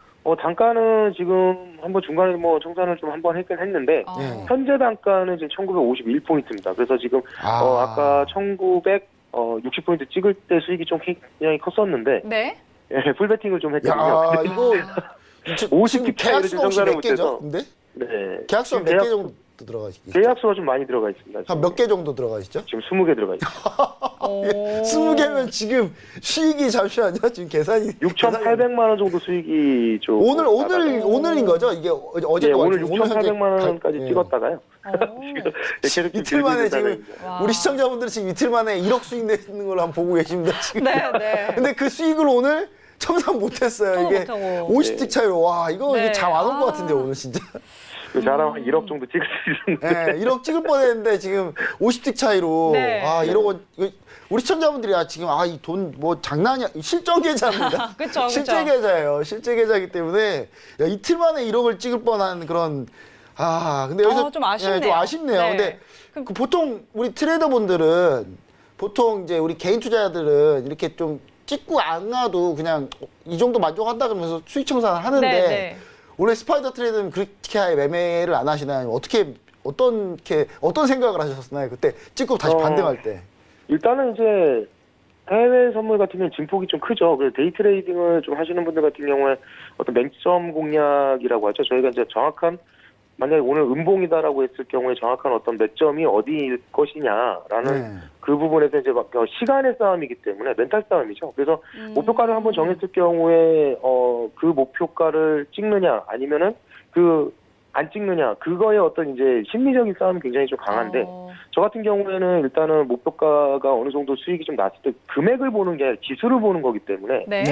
단가는 지금 한번 중간에 뭐 청산을 좀 한번 했긴 했는데 네. 현재 단가는 지금 1951포인트입니다. 그래서 지금 아까 1960포인트 찍을 때 수익이 좀 굉장히 컸었는데 네. 예, 풀베팅을 좀 했거든요. 야, 이거 50틱 차이를 계약수가 혹시 청산을 몇 개죠? 못해서 근데 네. 계약수가 몇 개 정도 들어가시죠? 계약수가 좀 많이 들어가 있습니다. 한 몇 개 정도 들어가시죠? 지금 20개 들어가 있습니다. 20개면 지금 수익이 잠시만요. 지금 계산이 6,800만 원 정도 수익이 좀 오늘인 거죠? 이게 어제 네, 오늘 6,800만 원까지 예. 찍었다가요. 계속 이틀 만에 지금 와. 우리 시청자분들은 지금 이틀 만에 1억 수익 내는 걸 한번 보고 계십니다. 지금. 네, 네. 근데 그 수익을 오늘 청산 못했어요. 이게 못하고. 50틱 차이로 와 이거 네. 잘 안 온 것 아. 같은데 오늘 진짜. 잘하면 한 1억 정도 찍을 수 있는데. 네, 1억 찍을 뻔했는데 지금 50틱 차이로 네. 1억 원. 우리 시청자분들이 지금 이 돈 뭐 장난이야 실전 계좌입니다. 그쵸, 실제 그쵸. 계좌예요. 실제 계좌이기 때문에 이틀 만에 1억을 찍을 뻔한 그런 근데 여기서 좀 아쉽네요. 좀 아쉽네요. 네. 근데 그 보통 우리 트레이더분들은 보통 이제 우리 개인 투자자들은 이렇게 좀 찍고 안 가도 그냥 이 정도 만족한다 그러면서 수익 청산을 하는데 네, 네. 원래 스파이더 트레이드는 그렇게 아예 매매를 안 하시나요? 어떤 생각을 하셨나요? 그때 찍고 다시 반등할 때. 일단은 이제 해외 선물 같은 경우는 진폭이 좀 크죠. 그래서 데이 트레이딩을 좀 하시는 분들 같은 경우에 어떤 맹점 공략이라고 하죠. 저희가 이제 정확한 만약에 오늘 음봉이다라고 했을 경우에 정확한 어떤 매점이 어디일 것이냐라는 그 부분에서 이제 막 시간의 싸움이기 때문에 멘탈 싸움이죠. 그래서 목표가를 한번 정했을 경우에 그 목표가를 찍느냐 아니면은 안 찍느냐 그거의 어떤 이제 심리적인 싸움이 굉장히 좀 강한데 저 같은 경우에는 일단은 목표가가 어느 정도 수익이 좀 났을 때 금액을 보는 게 아니라 지수를 보는 거기 때문에 네.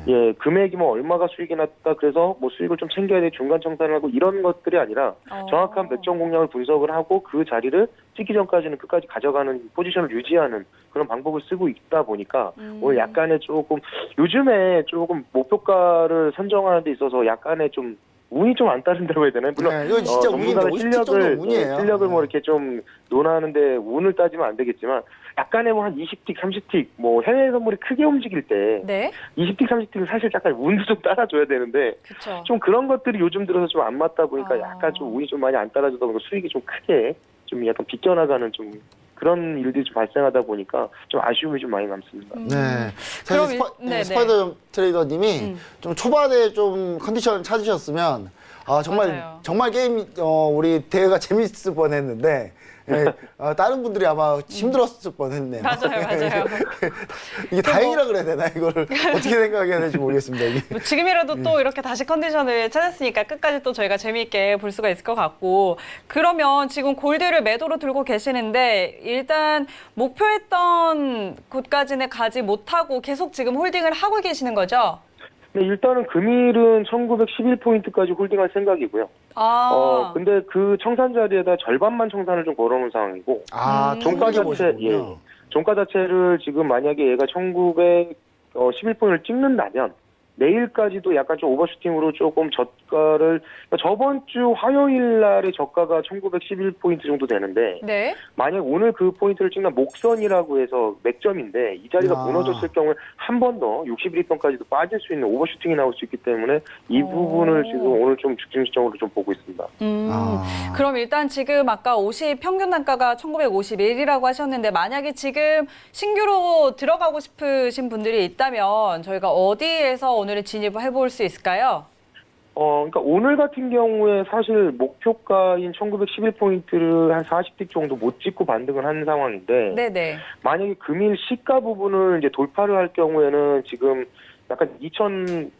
예 금액이 뭐 얼마가 수익이 났다 그래서 뭐 수익을 좀 챙겨야 돼 중간 청산을 하고 이런 것들이 아니라 정확한 매점 공략을 분석을 하고 그 자리를 찍기 전까지는 끝까지 가져가는 포지션을 유지하는 그런 방법을 쓰고 있다 보니까 오늘 약간의 조금 요즘에 조금 목표가를 선정하는 데 있어서 약간의 좀 운이 좀 안 따른다고 해야 되나요? 물론 이건 진짜 운인데 50틱 정도 운이에요. 실력을 뭐 이렇게 좀 논하는데 운을 따지면 안 되겠지만 약간의 뭐 한 20틱, 30틱 뭐 해외 선물이 크게 움직일 때 네. 20틱, 30틱은 사실 약간 운도 좀 따라줘야 되는데 그쵸. 좀 그런 것들이 요즘 들어서 좀 안 맞다 보니까 약간 좀 운이 좀 많이 안 따라주다 보니까 수익이 좀 크게 좀 약간 비껴나가는 좀 그런 일들이 좀 발생하다 보니까 좀 아쉬움이 좀 많이 남습니다. 네. 그럼 사실 네네. 스파이더 트레이더님이 좀 초반에 좀 컨디션을 찾으셨으면 맞아요. 정말 게임 우리 대회가 재밌을 뻔했는데 다른 분들이 아마 힘들었을 뻔했네요. 맞아요. 이게 다행이라 그래야 되나 이거를 어떻게 생각해야 될지 모르겠습니다. 이게. 뭐 지금이라도 또 이렇게 다시 컨디션을 찾았으니까 끝까지 또 저희가 재미있게 볼 수가 있을 것 같고 그러면 지금 골드를 매도로 들고 계시는데 일단 목표했던 곳까지는 가지 못하고 계속 지금 홀딩을 하고 계시는 거죠? 네, 일단은 금일은 1911포인트까지 홀딩할 생각이고요. 근데 그 청산 자리에다 절반만 청산을 좀 걸어놓은 상황이고. 종가 자체, 종가 자체를 지금 만약에 얘가 1911포인트를 찍는다면, 내일까지도 약간 좀 오버슈팅으로 조금 저가를, 그러니까 저번 주 화요일 날의 저가가 1911포인트 정도 되는데, 네. 만약 오늘 그 포인트를 찍는 목선이라고 해서 맥점인데 이 자리가 아. 무너졌을 경우에 한 번 더 61선까지도 빠질 수 있는 오버슈팅이 나올 수 있기 때문에 이 부분을 지금 오늘 좀 죽진 시점으로 좀 보고 있습니다. 그럼 일단 지금 아까 50 평균 단가가 1951이라고 하셨는데 만약에 지금 신규로 들어가고 싶으신 분들이 있다면 저희가 어디에서 오늘은 진입을 해볼 수 있을까요? 그러니까 오늘 같은 경우에 사실 목표가인 1911포인트를 한 40틱 정도 못 찍고 반등을 한 상황인데, 네네. 만약에 금일 시가 부분을 이제 돌파를 할 경우에는 지금 약간 2000포인트와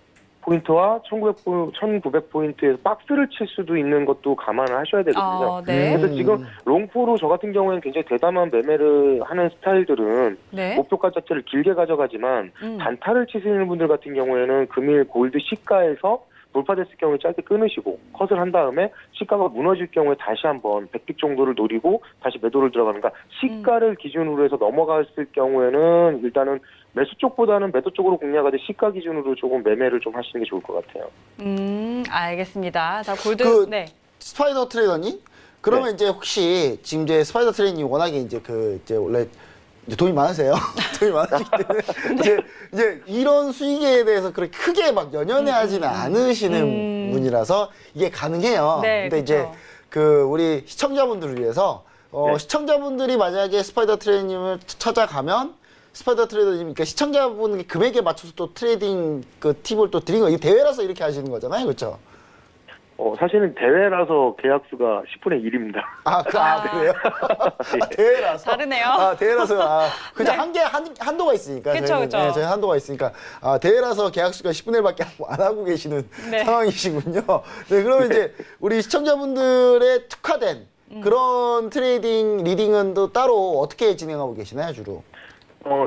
1900포인트에서 박스를 칠 수도 있는 것도 감안을 하셔야 되거든요. 네. 그래서 지금 롱포로 저 같은 경우에는 굉장히 대담한 매매를 하는 스타일들은 네. 목표가 자체를 길게 가져가지만 단타를 치시는 분들 같은 경우에는 금일 골드 시가에서 돌파됐을 경우에 짧게 끊으시고 컷을 한 다음에 시가가 무너질 경우에 다시 한번 100픽 정도를 노리고 다시 매도를 들어가는, 그러니까 시가를 기준으로 해서 넘어갔을 경우에는 일단은 매수 쪽보다는 매도 쪽으로 공략하되 시가 기준으로 조금 매매를 좀 하시는 게 좋을 것 같아요. 알겠습니다. 자, 골드. 그- 네. 스파이더 트레이더님? 그러면 이제 혹시 지금 이제 스파이더 트레이더님 워낙에 이제 이제 원래 이제 돈이 많으세요. 돈이 많으시기 때문에 이제 이런 수익에 대해서 그렇게 크게 막 연연해하지는 않으시는 분이라서 이게 가능해요. 네, 근데 이제 그쵸. 우리 시청자분들을 위해서 네. 시청자분들이 만약에 스파이더 트레이더님을 찾아가면 스파이더 트레이더님, 그러니까 시청자분 금액에 맞춰서 또 트레이딩 그 팁을 또 드린 거, 이 대회라서 이렇게 하시는 거잖아요, 그렇죠? 사실은 대회라서 계약수가 10분의 1입니다. 그래요? 대회라서. 다르네요. 대회라서. 그죠. 한도가 있으니까. 그쵸, 저희는, 그쵸. 네, 저희 한도가 있으니까. 대회라서 계약수가 10분의 1밖에 안 하고 계시는 네. 상황이시군요. 네, 그러면 이제 우리 시청자분들의 특화된 그런 트레이딩 리딩은 또 따로 어떻게 진행하고 계시나요, 주로?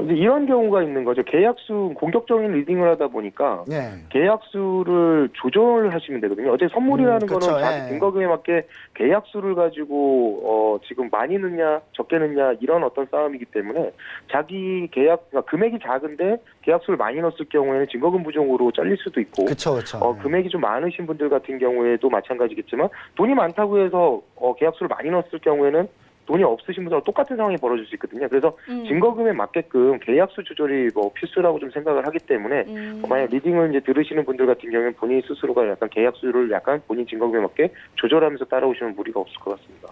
이제 이런 경우가 있는 거죠. 계약수, 공격적인 리딩을 하다 보니까 네. 계약수를 조절하시면 되거든요. 어제 선물이라는 그쵸, 거는 자기 예. 증거금에 맞게 계약수를 가지고 지금 많이 넣냐 적게 넣냐 이런 어떤 싸움이기 때문에 자기 그러니까 금액이 작은데 계약수를 많이 넣었을 경우에는 증거금 부족으로 잘릴 수도 있고, 그쵸. 금액이 좀 많으신 분들 같은 경우에도 마찬가지겠지만 돈이 많다고 해서 계약수를 많이 넣었을 경우에는 돈이 없으신 분들하고 똑같은 상황이 벌어질 수 있거든요. 그래서 증거금에 맞게끔 계약수 조절이 필수라고 좀 생각을 하기 때문에 만약 리딩을 이제 들으시는 분들 같은 경우는 본인 스스로가 약간 계약수를 약간 본인 증거금에 맞게 조절하면서 따라오시면 무리가 없을 것 같습니다.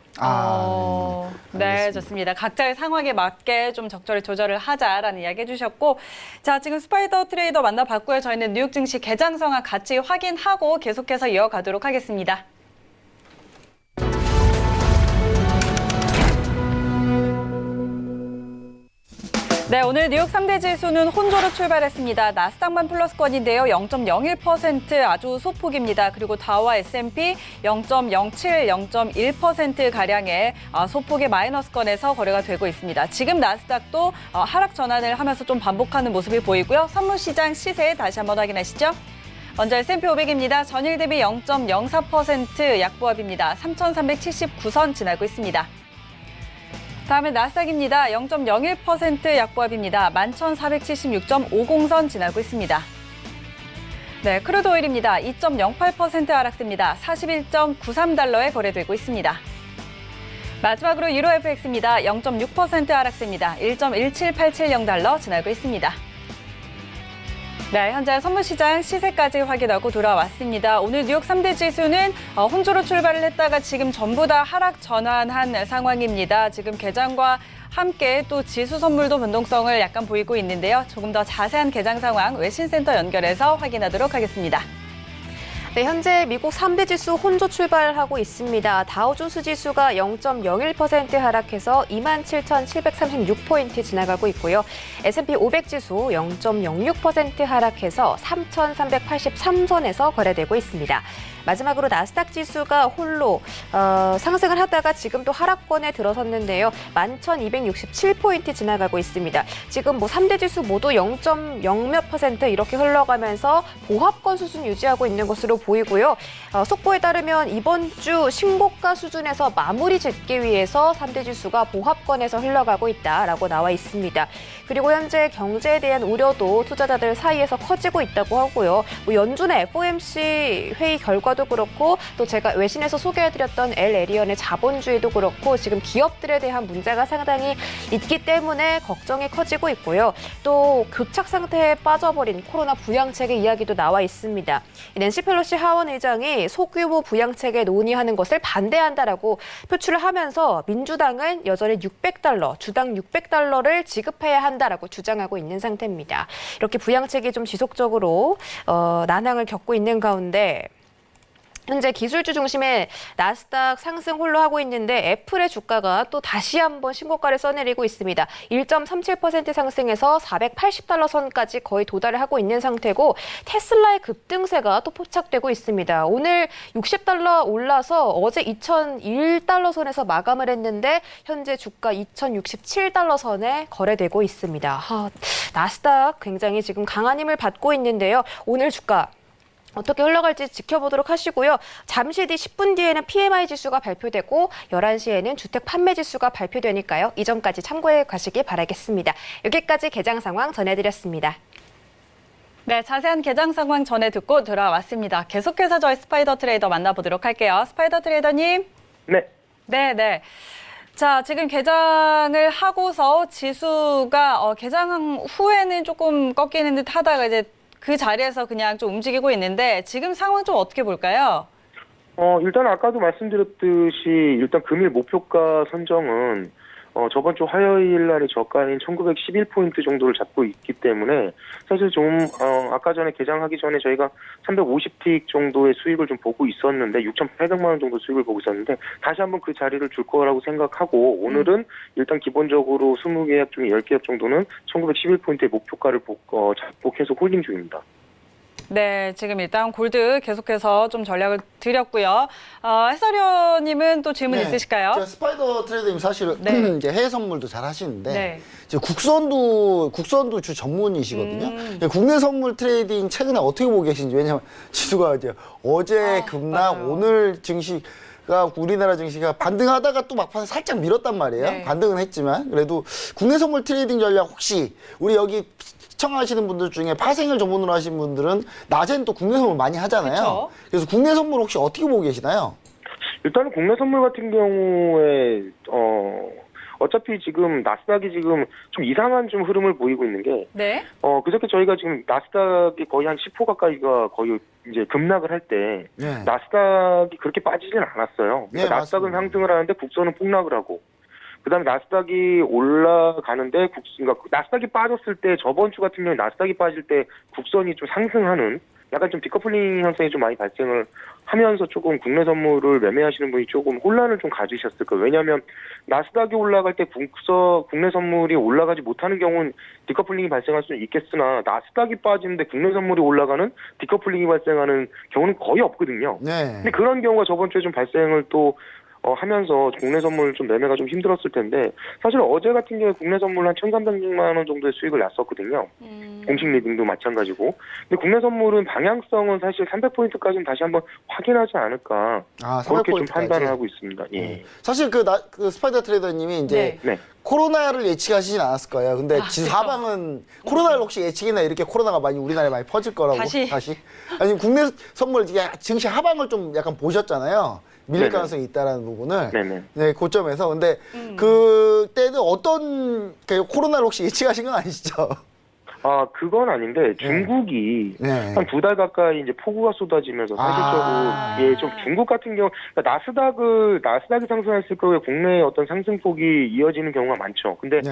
네, 좋습니다. 각자의 상황에 맞게 좀 적절히 조절을 하자라는 이야기 해주셨고, 자, 지금 스파이더 트레이더 만나봤고요. 저희는 뉴욕 증시 개장 상황 같이 확인하고 계속해서 이어가도록 하겠습니다. 네, 오늘 뉴욕 3대 지수는 혼조로 출발했습니다. 나스닥만 플러스권인데요. 0.01% 아주 소폭입니다. 그리고 다우와 S&P 0.07, 0.1%가량의 소폭의 마이너스권에서 거래가 되고 있습니다. 지금 나스닥도 하락 전환을 하면서 좀 반복하는 모습이 보이고요. 선물시장 시세 다시 한번 확인하시죠. 먼저 S&P 500입니다. 전일 대비 0.04% 약보합입니다. 3,379선 지나고 있습니다. 다음에 나스닥입니다. 0.01% 약보합입니다. 11,476.50선 지나고 있습니다. 네, 크루드 오일입니다. 2.08% 하락세입니다. 41.93달러에 거래되고 있습니다. 마지막으로 유로 FX입니다. 0.6% 하락세입니다. 1.17870달러 지나고 있습니다. 네, 현재 선물시장 시세까지 확인하고 돌아왔습니다. 오늘 뉴욕 3대 지수는 혼조로 출발을 했다가 지금 전부 다 하락 전환한 상황입니다. 지금 개장과 함께 또 지수 선물도 변동성을 약간 보이고 있는데요. 조금 더 자세한 개장 상황 외신센터 연결해서 확인하도록 하겠습니다. 네, 현재 미국 3대 지수 혼조 출발하고 있습니다. 다우존스 지수가 0.01% 하락해서 27,736포인트 지나가고 있고요. S&P 500 지수 0.06% 하락해서 3,383선에서 거래되고 있습니다. 마지막으로 나스닥 지수가 홀로 상승을 하다가 지금 또 하락권에 들어섰는데요. 11,267포인트 지나가고 있습니다. 지금 3대 지수 모두 0.0몇 % 이렇게 흘러가면서 보합권 수준 유지하고 있는 것으로 보이고요. 속보에 따르면 이번 주 신고가 수준에서 마무리 짓기 위해서 3대 지수가 보합권에서 흘러가고 있다라고 나와 있습니다. 그리고 현재 경제에 대한 우려도 투자자들 사이에서 커지고 있다고 하고요. 뭐 연준의 FOMC 회의 결과도 그렇고 또 제가 외신에서 소개해드렸던 L.L.이언의 자본주의도 그렇고 지금 기업들에 대한 문제가 상당히 있기 때문에 걱정이 커지고 있고요. 또 교착 상태에 빠져버린 코로나 부양책의 이야기도 나와 있습니다. 낸시 펠로시 하원 의장이 소규모 부양책에 논의하는 것을 반대한다라고 표출을 하면서 민주당은 여전히 $600, 주당 $600를 지급해야 한다라고 주장하고 있는 상태입니다. 이렇게 부양책이 좀 지속적으로 난항을 겪고 있는 가운데 현재 기술주 중심의 나스닥 상승 홀로 하고 있는데 애플의 주가가 또 다시 한번 신고가를 써내리고 있습니다. 1.37% 상승해서 $480 선까지 거의 도달을 하고 있는 상태고 테슬라의 급등세가 또 포착되고 있습니다. 오늘 $60 올라서 어제 $2001 선에서 마감을 했는데 현재 주가 $2067 선에 거래되고 있습니다. 나스닥 굉장히 지금 강한 힘을 받고 있는데요. 오늘 주가 어떻게 흘러갈지 지켜보도록 하시고요. 잠시 뒤 10분 뒤에는 PMI 지수가 발표되고 11시에는 주택 판매 지수가 발표되니까요. 이 점까지 참고해 가시기 바라겠습니다. 여기까지 개장 상황 전해드렸습니다. 네, 자세한 개장 상황 전해 듣고 돌아왔습니다. 계속해서 저희 스파이더 트레이더 만나보도록 할게요. 스파이더 트레이더님. 네. 자, 지금 개장을 하고서 지수가 개장 후에는 조금 꺾이는 듯 하다가 이제 그 자리에서 그냥 좀 움직이고 있는데 지금 상황 좀 어떻게 볼까요? 일단 아까도 말씀드렸듯이 일단 금일 목표가 선정은 저번 주 화요일 날의 저가인 1911포인트 정도를 잡고 있기 때문에 사실 좀 아까 전에 개장하기 전에 저희가 350틱 정도의 수익을 좀 보고 있었는데 6,800만 원 정도 수익을 보고 있었는데 다시 한번 그 자리를 줄 거라고 생각하고 오늘은 일단 기본적으로 20계약 중에 10계약 정도는 1911포인트의 목표가를 잡고 계속 홀딩 중입니다. 네, 지금 일단 골드 계속해서 좀 전략을 드렸고요. 해설위원님은 또 질문 있으실까요? 제가 스파이더 트레이더님 사실 이제 해외 선물도 잘 하시는데 이제 국선도 주 전문이시거든요. 국내 선물 트레이딩 최근에 어떻게 보고 계신지 왜냐하면 지수가 이제 어제 급락 맞아요. 오늘 증시가 우리나라 증시가 반등하다가 또 막판에 살짝 밀었단 말이에요. 반등은 했지만 그래도 국내 선물 트레이딩 전략 혹시 우리 여기 시청하시는 분들 중에 파생을 전문으로 하신 분들은 낮엔 또 국내 선물 많이 하잖아요. 그쵸? 그래서 국내 선물 혹시 어떻게 보고 계시나요? 일단은 국내 선물 같은 경우에 어차피 지금 나스닥이 지금 좀 이상한 좀 흐름을 보이고 있는 게 그저께 저희가 지금 나스닥이 거의 한 10% 가까이가 거의 이제 급락을 할 때 나스닥이 그렇게 빠지진 않았어요. 그러니까 나스닥은 상승을 하는데 국선은 폭락을 하고 그다음에 나스닥이 올라가는데 그러니까 나스닥이 빠졌을 때 저번 주 같은 경우에 나스닥이 빠질 때 국선이 좀 상승하는 약간 좀 디커플링 현상이 좀 많이 발생을 하면서 조금 국내 선물을 매매하시는 분이 조금 혼란을 좀 가지셨을 거예요. 왜냐하면 나스닥이 올라갈 때 국내 선물이 올라가지 못하는 경우는 디커플링이 발생할 수는 있겠으나 나스닥이 빠지는데 국내 선물이 올라가는 디커플링이 발생하는 경우는 거의 없거든요. 근데 그런 경우가 저번 주에 좀 발생을 또 하면서 국내 선물 좀 매매가 좀 힘들었을 텐데 사실 어제 같은 경우에 국내 선물 한 1,300만 원 정도의 수익을 났었거든요. 공식 리딩도 마찬가지고. 근데 국내 선물은 방향성은 사실 300포인트까지는 다시 한번 확인하지 않을까 그렇게 좀 판단을 하고 있습니다. 사실 그 스파이더 트레이더님이 이제 코로나를 예측하시진 않았을 거예요. 근데 지수 하방은 코로나를 혹시 예측이나 이렇게 코로나가 많이 우리나라에 많이 퍼질 거라고 다시? 아니 국내 선물 증시 하방을 좀 약간 보셨잖아요. 밀릴 가능성이 있다라는 부분을 네, 고점에서 근데 그때는 어떤 코로나를 혹시 예측하신 건 아니시죠? 그건 아닌데 중국이 한 2달 가까이 이제 폭우가 쏟아지면서 사실적으로 좀 중국 같은 경우 그러니까 나스닥이 상승했을 경우에 국내의 어떤 상승폭이 이어지는 경우가 많죠. 근데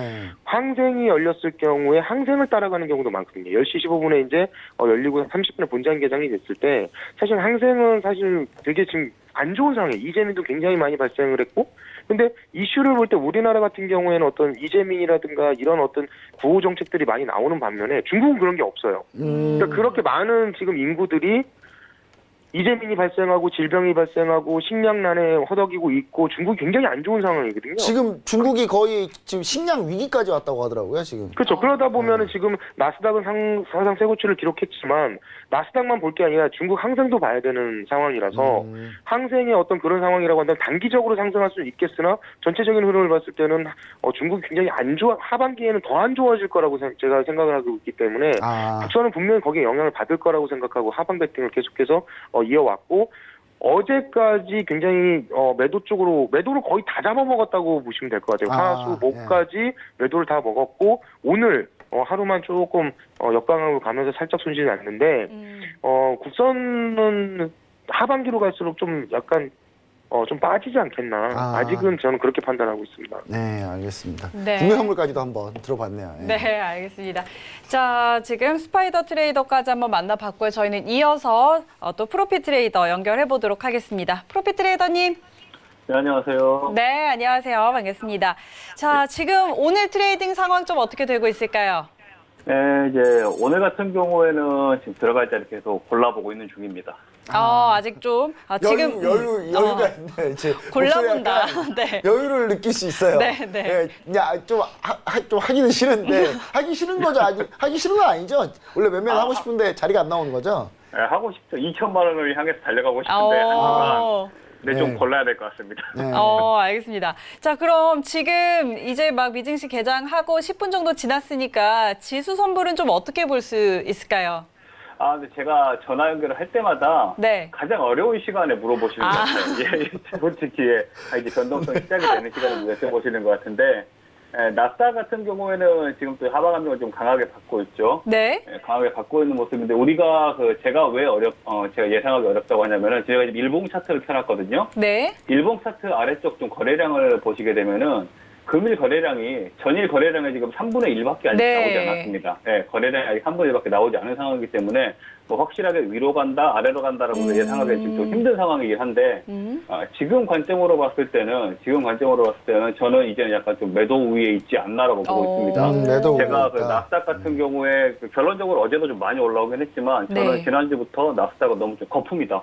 항생이 열렸을 경우에 항생을 따라가는 경우도 많거든요. 10시 15분에 이제 열리고 30분에 본장 개장이 됐을 때 사실 항생은 사실 되게 지금 안 좋은 상황이에요. 이재민도 굉장히 많이 발생을 했고 근데 이슈를 볼 때 우리나라 같은 경우에는 어떤 이재민이라든가 이런 어떤 구호 정책들이 많이 나오는 반면에 중국은 그런 게 없어요. 그러니까 그렇게 많은 지금 인구들이 이재민이 발생하고 질병이 발생하고 식량난에 허덕이고 있고 중국이 굉장히 안 좋은 상황이거든요. 지금 중국이 거의 지금 식량 위기까지 왔다고 하더라고요, 지금. 그렇죠. 그러다 보면은 지금 나스닥은 사상 최고치를 기록했지만 나스닥만 볼 게 아니라 중국 항생도 봐야 되는 상황이라서 항생의 어떤 그런 상황이라고 한다면 단기적으로 상승할 수는 있겠으나 전체적인 흐름을 봤을 때는 중국이 굉장히 하반기에는 더 안 좋아질 거라고 제가 생각을 하고 있기 때문에 국선은 분명히 거기에 영향을 받을 거라고 생각하고 하방 배팅을 계속해서 이어왔고 어제까지 굉장히 매도를 거의 다 잡아먹었다고 보시면 될 것 같아요. 화수 목까지 매도를 다 먹었고 오늘 하루만 조금 역방향으로 가면서 살짝 손실이 났는데 국선은 하반기로 갈수록 좀 약간 좀 빠지지 않겠나. 아직은 저는 그렇게 판단하고 있습니다. 네, 알겠습니다. 네. 국내선물까지도 한번 들어봤네요. 예. 네, 알겠습니다. 자, 지금 스파이더 트레이더까지 한번 만나봤고요. 저희는 이어서 또 프로핏 트레이더 연결해 보도록 하겠습니다. 프로핏 트레이더님. 네, 안녕하세요. 네, 안녕하세요. 반갑습니다. 자, 지금 오늘 트레이딩 상황 좀 어떻게 되고 있을까요? 네, 이제 오늘 같은 경우에는 지금 들어갈 자리 계속 골라보고 있는 중입니다. 아직 좀 지금 여유가 있네. 이제 골라본다. 목소리 약간 네. 여유를 느낄 수 있어요. 네, 네. 예, 좀 하기는 싫은데 하기 싫은 거죠. 하기 싫은 건 아니죠. 원래 매매를 하고 싶은데 자리가 안 나오는 거죠. 네, 하고 싶죠. 2천만 원을 향해서 달려가고 싶은데 하지만 근데 좀 골라야 될 것 같습니다. 네. 알겠습니다. 자, 그럼 지금 이제 막 미증시 개장하고 10분 정도 지났으니까 지수 선물은 좀 어떻게 볼 수 있을까요? 근데 제가 전화 연결을 할 때마다 네. 가장 어려운 시간에 물어보시는 것 같아요. 예, 솔직히 이제 변동성이 시작이 되는 시간에 여쭤보시는 것 같은데 나스닥 같은 경우에는 지금 또 하방 압력을 좀 강하게 받고 있죠. 네. 강하게 받고 있는 모습인데 우리가 제가 왜 제가 예상하기 어렵다고 하냐면은 제가 지금 일봉 차트를 펴놨거든요. 네. 일봉 차트 아래쪽 좀 거래량을 보시게 되면은 금일 거래량이 전일 거래량의 지금 3분의 1밖에 아직 나오지 않았습니다. 네, 거래량이 아직 3분의 1밖에 나오지 않은 상황이기 때문에 뭐 확실하게 위로 간다, 아래로 간다라고 예상하기 지금 좀 힘든 상황이긴 한데 지금 관점으로 봤을 때는 저는 이제는 약간 좀 매도 우위에 있지 않나라고 보고 있습니다. 매도 제가 우위다. 나스닥 같은 경우에 결론적으로 어제도 좀 많이 올라오긴 했지만 저는 네. 지난주부터 나스닥은 너무 좀 거품이다.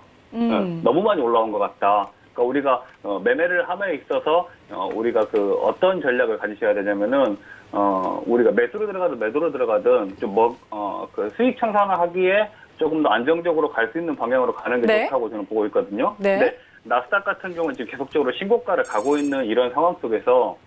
너무 많이 올라온 것 같다. 그러니까 우리가 매매를 함에 있어서 우리가 어떤 전략을 가지셔야 되냐면은 우리가 매수로 들어가든 매도로 들어가든 좀 수익 창산하기에 조금 더 안정적으로 갈 수 있는 방향으로 가는 게 네. 좋다고 저는 보고 있거든요. 네. 근데 나스닥 같은 경우는 지금 계속적으로 신고가를 가고 있는 이런 상황 속에서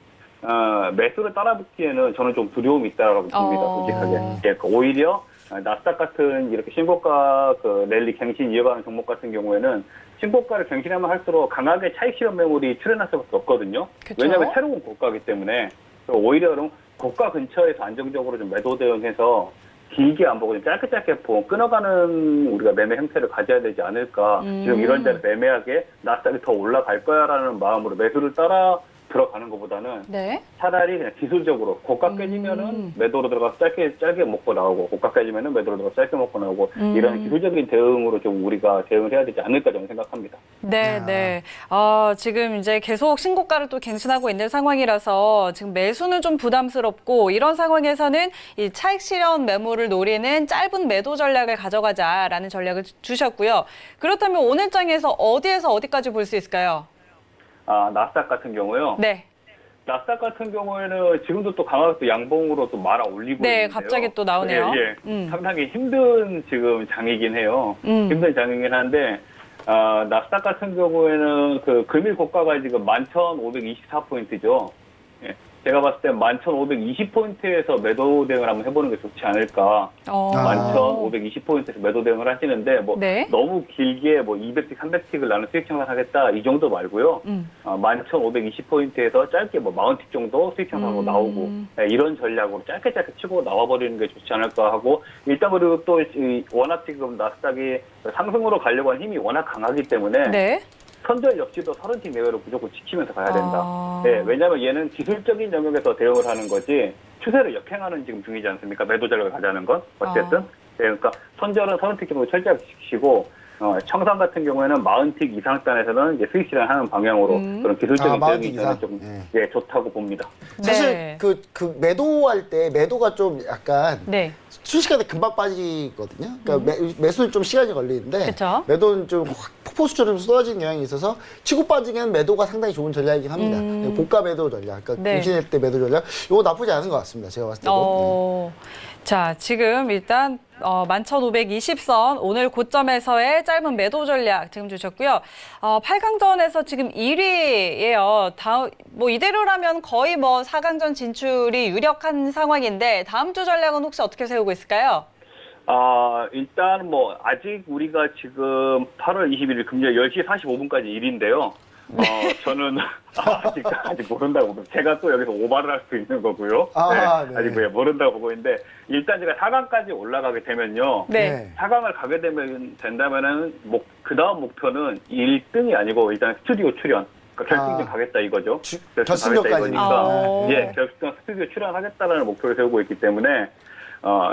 매수를 따라붙기에는 저는 좀 두려움이 있다라고 봅니다. 솔직하게. 예, 오히려 나스닥 같은 이렇게 신고가 랠리 갱신 이어가는 종목 같은 경우에는 신고가를 갱신하면 할수록 강하게 차익 실현 매물이 출현할 수밖에 없거든요. 그쵸? 왜냐하면 새로운 고가이기 때문에 오히려 그럼 고가 근처에서 안정적으로 좀 매도 대응해서 길게 안 보고 좀 짧게 끊어가는 우리가 매매 형태를 가져야 되지 않을까. 지금 이런 자리 매매하게 나스닥이 더 올라갈 거야라는 마음으로 매수를 따라 들어가는 것보다는 네. 차라리 그냥 기술적으로 고가 깨지면은 매도로 들어가서 짧게 먹고 나오고 고가 깨지면은 매도로 들어가서 짧게 먹고 나오고 이런 기술적인 대응으로 좀 우리가 대응을 해야 되지 않을까 저는 생각합니다. 네, 네. 지금 이제 계속 신고가를 또 갱신하고 있는 상황이라서 지금 매수는 좀 부담스럽고 이런 상황에서는 이 차익 실현 매물을 노리는 짧은 매도 전략을 가져가자라는 전략을 주셨고요. 그렇다면 오늘 장에서 어디에서 어디까지 볼 수 있을까요? 나스닥 같은 경우요. 네. 나스닥 같은 경우에는 지금도 또 강하게 또 양봉으로 또 말아 올리고 네, 있는데요. 갑자기 또 나오네요. 예. 상당히 힘든 지금 장이긴 해요. 힘든 장이긴 한데 나스닥 같은 경우에는 금일 고가가 지금 11,524포인트죠. 예. 제가 봤을 때 11,520포인트에서 매도 대응을 한번 해보는 게 좋지 않을까. 11,520포인트에서 매도 대응을 하시는데 네. 너무 길게 200틱, 300틱을 나는 수익 창산하겠다 이 정도 말고요. 11,520포인트에서 짧게 40틱 정도 수익 창산하고 나오고 이런 전략으로 짧게 치고 나와버리는 게 좋지 않을까 하고 일단 그리고 또 워낙 지금 나스닥이 상승으로 가려고 하는 힘이 워낙 강하기 때문에 네. 선절 역시도 30틱 내외로 무조건 지키면서 가야 된다. 네, 왜냐하면 얘는 기술적인 영역에서 대응을 하는 거지 추세를 역행하는 지금 중이지 않습니까? 매도 전략을 가자는 건 어쨌든. 네, 그러니까 선절은 30틱 정도 철저하게 지키시고 청산 같은 경우에는 40틱 이상단에서는 이제 수익 실현하는 방향으로 그런 기술적인 대응이 저는 좀 좋다고 봅니다. 사실 네. 그 매도할 때 매도가 좀 약간 네. 순식간에 금방 빠지거든요. 그러니까 매수는 좀 시간이 걸리는데 그쵸. 매도는 좀 폭포수처럼 쏟아지는 경향이 있어서 치고 빠지기에는 매도가 상당히 좋은 전략이긴 합니다. 고가 매도 전략, 그러니까 네. 공신일 때 매도 전략, 이거 나쁘지 않은 것 같습니다. 제가 봤을 때도. 자, 지금 일단 11,520선 오늘 고점에서의 짧은 매도 전략 지금 주셨고요. 8강전에서 지금 1위예요. 뭐 이대로라면 거의 뭐 4강전 진출이 유력한 상황인데 다음 주 전략은 혹시 어떻게 세우고 있을까요? 일단 뭐 아직 우리가 지금 8월 21일 금요일 10시 45분까지 일인데요. 저는 아직 모른다고 보고 제가 또 여기서 오바를 할 수 있는 거고요. 네. 아직 모른다고 보고 있는데 일단 제가 4강까지 올라가게 되면요. 네. 4강을 가게 된다면은 그 다음 목표는 1등이 아니고 일단 스튜디오 출연. 그러니까 결승전 가겠다 이거죠. 결승전까지. 예, 결승전 스튜디오 출연하겠다라는 목표를 세우고 있기 때문에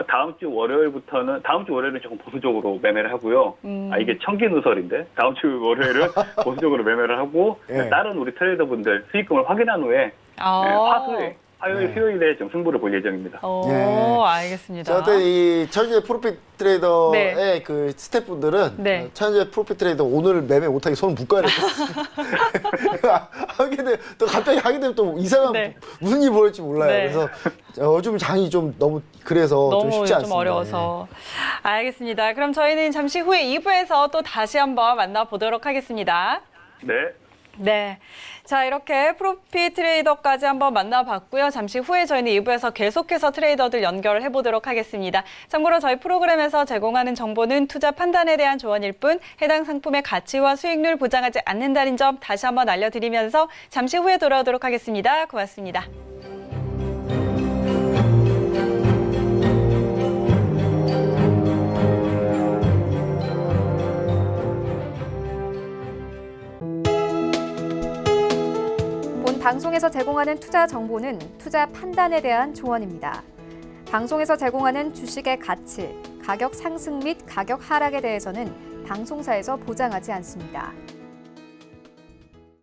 다음 주 월요일은 조금 보수적으로 매매를 하고요. 이게 청기누설인데 다음 주 월요일은 보수적으로 매매를 하고 다른 우리 트레이더분들 수익금을 확인한 후에 화요일, 수요일에 좀 승부를 볼 예정입니다. 알겠습니다. 자, 어떤 이 천재 프로핏 트레이더의 그 스태프분들은 천재 프로핏 트레이더 오늘 매매 못하게 손을 묶어야 될 것 같습니다. 하게 되면 또 갑자기 하게 되면 또 이상한 무슨 일이 벌어질지 몰라요. 그래서 요즘 장이 좀 너무 그래서 좀 쉽지 않습니다. 어려워서. 알겠습니다. 그럼 저희는 잠시 후에 2부에서 또 다시 한번 만나보도록 하겠습니다. 네. 자, 이렇게 프로핏 트레이더까지 한번 만나봤고요. 잠시 후에 저희는 2부에서 계속해서 트레이더들 연결을 해보도록 하겠습니다. 참고로 저희 프로그램에서 제공하는 정보는 투자 판단에 대한 조언일 뿐 해당 상품의 가치와 수익률 보장하지 않는다는 점 다시 한번 알려드리면서 잠시 후에 돌아오도록 하겠습니다. 고맙습니다. 방송에서 제공하는 투자 정보는 투자 판단에 대한 조언입니다. 방송에서 제공하는 주식의 가치, 가격 상승 및 가격 하락에 대해서는 방송사에서 보장하지 않습니다.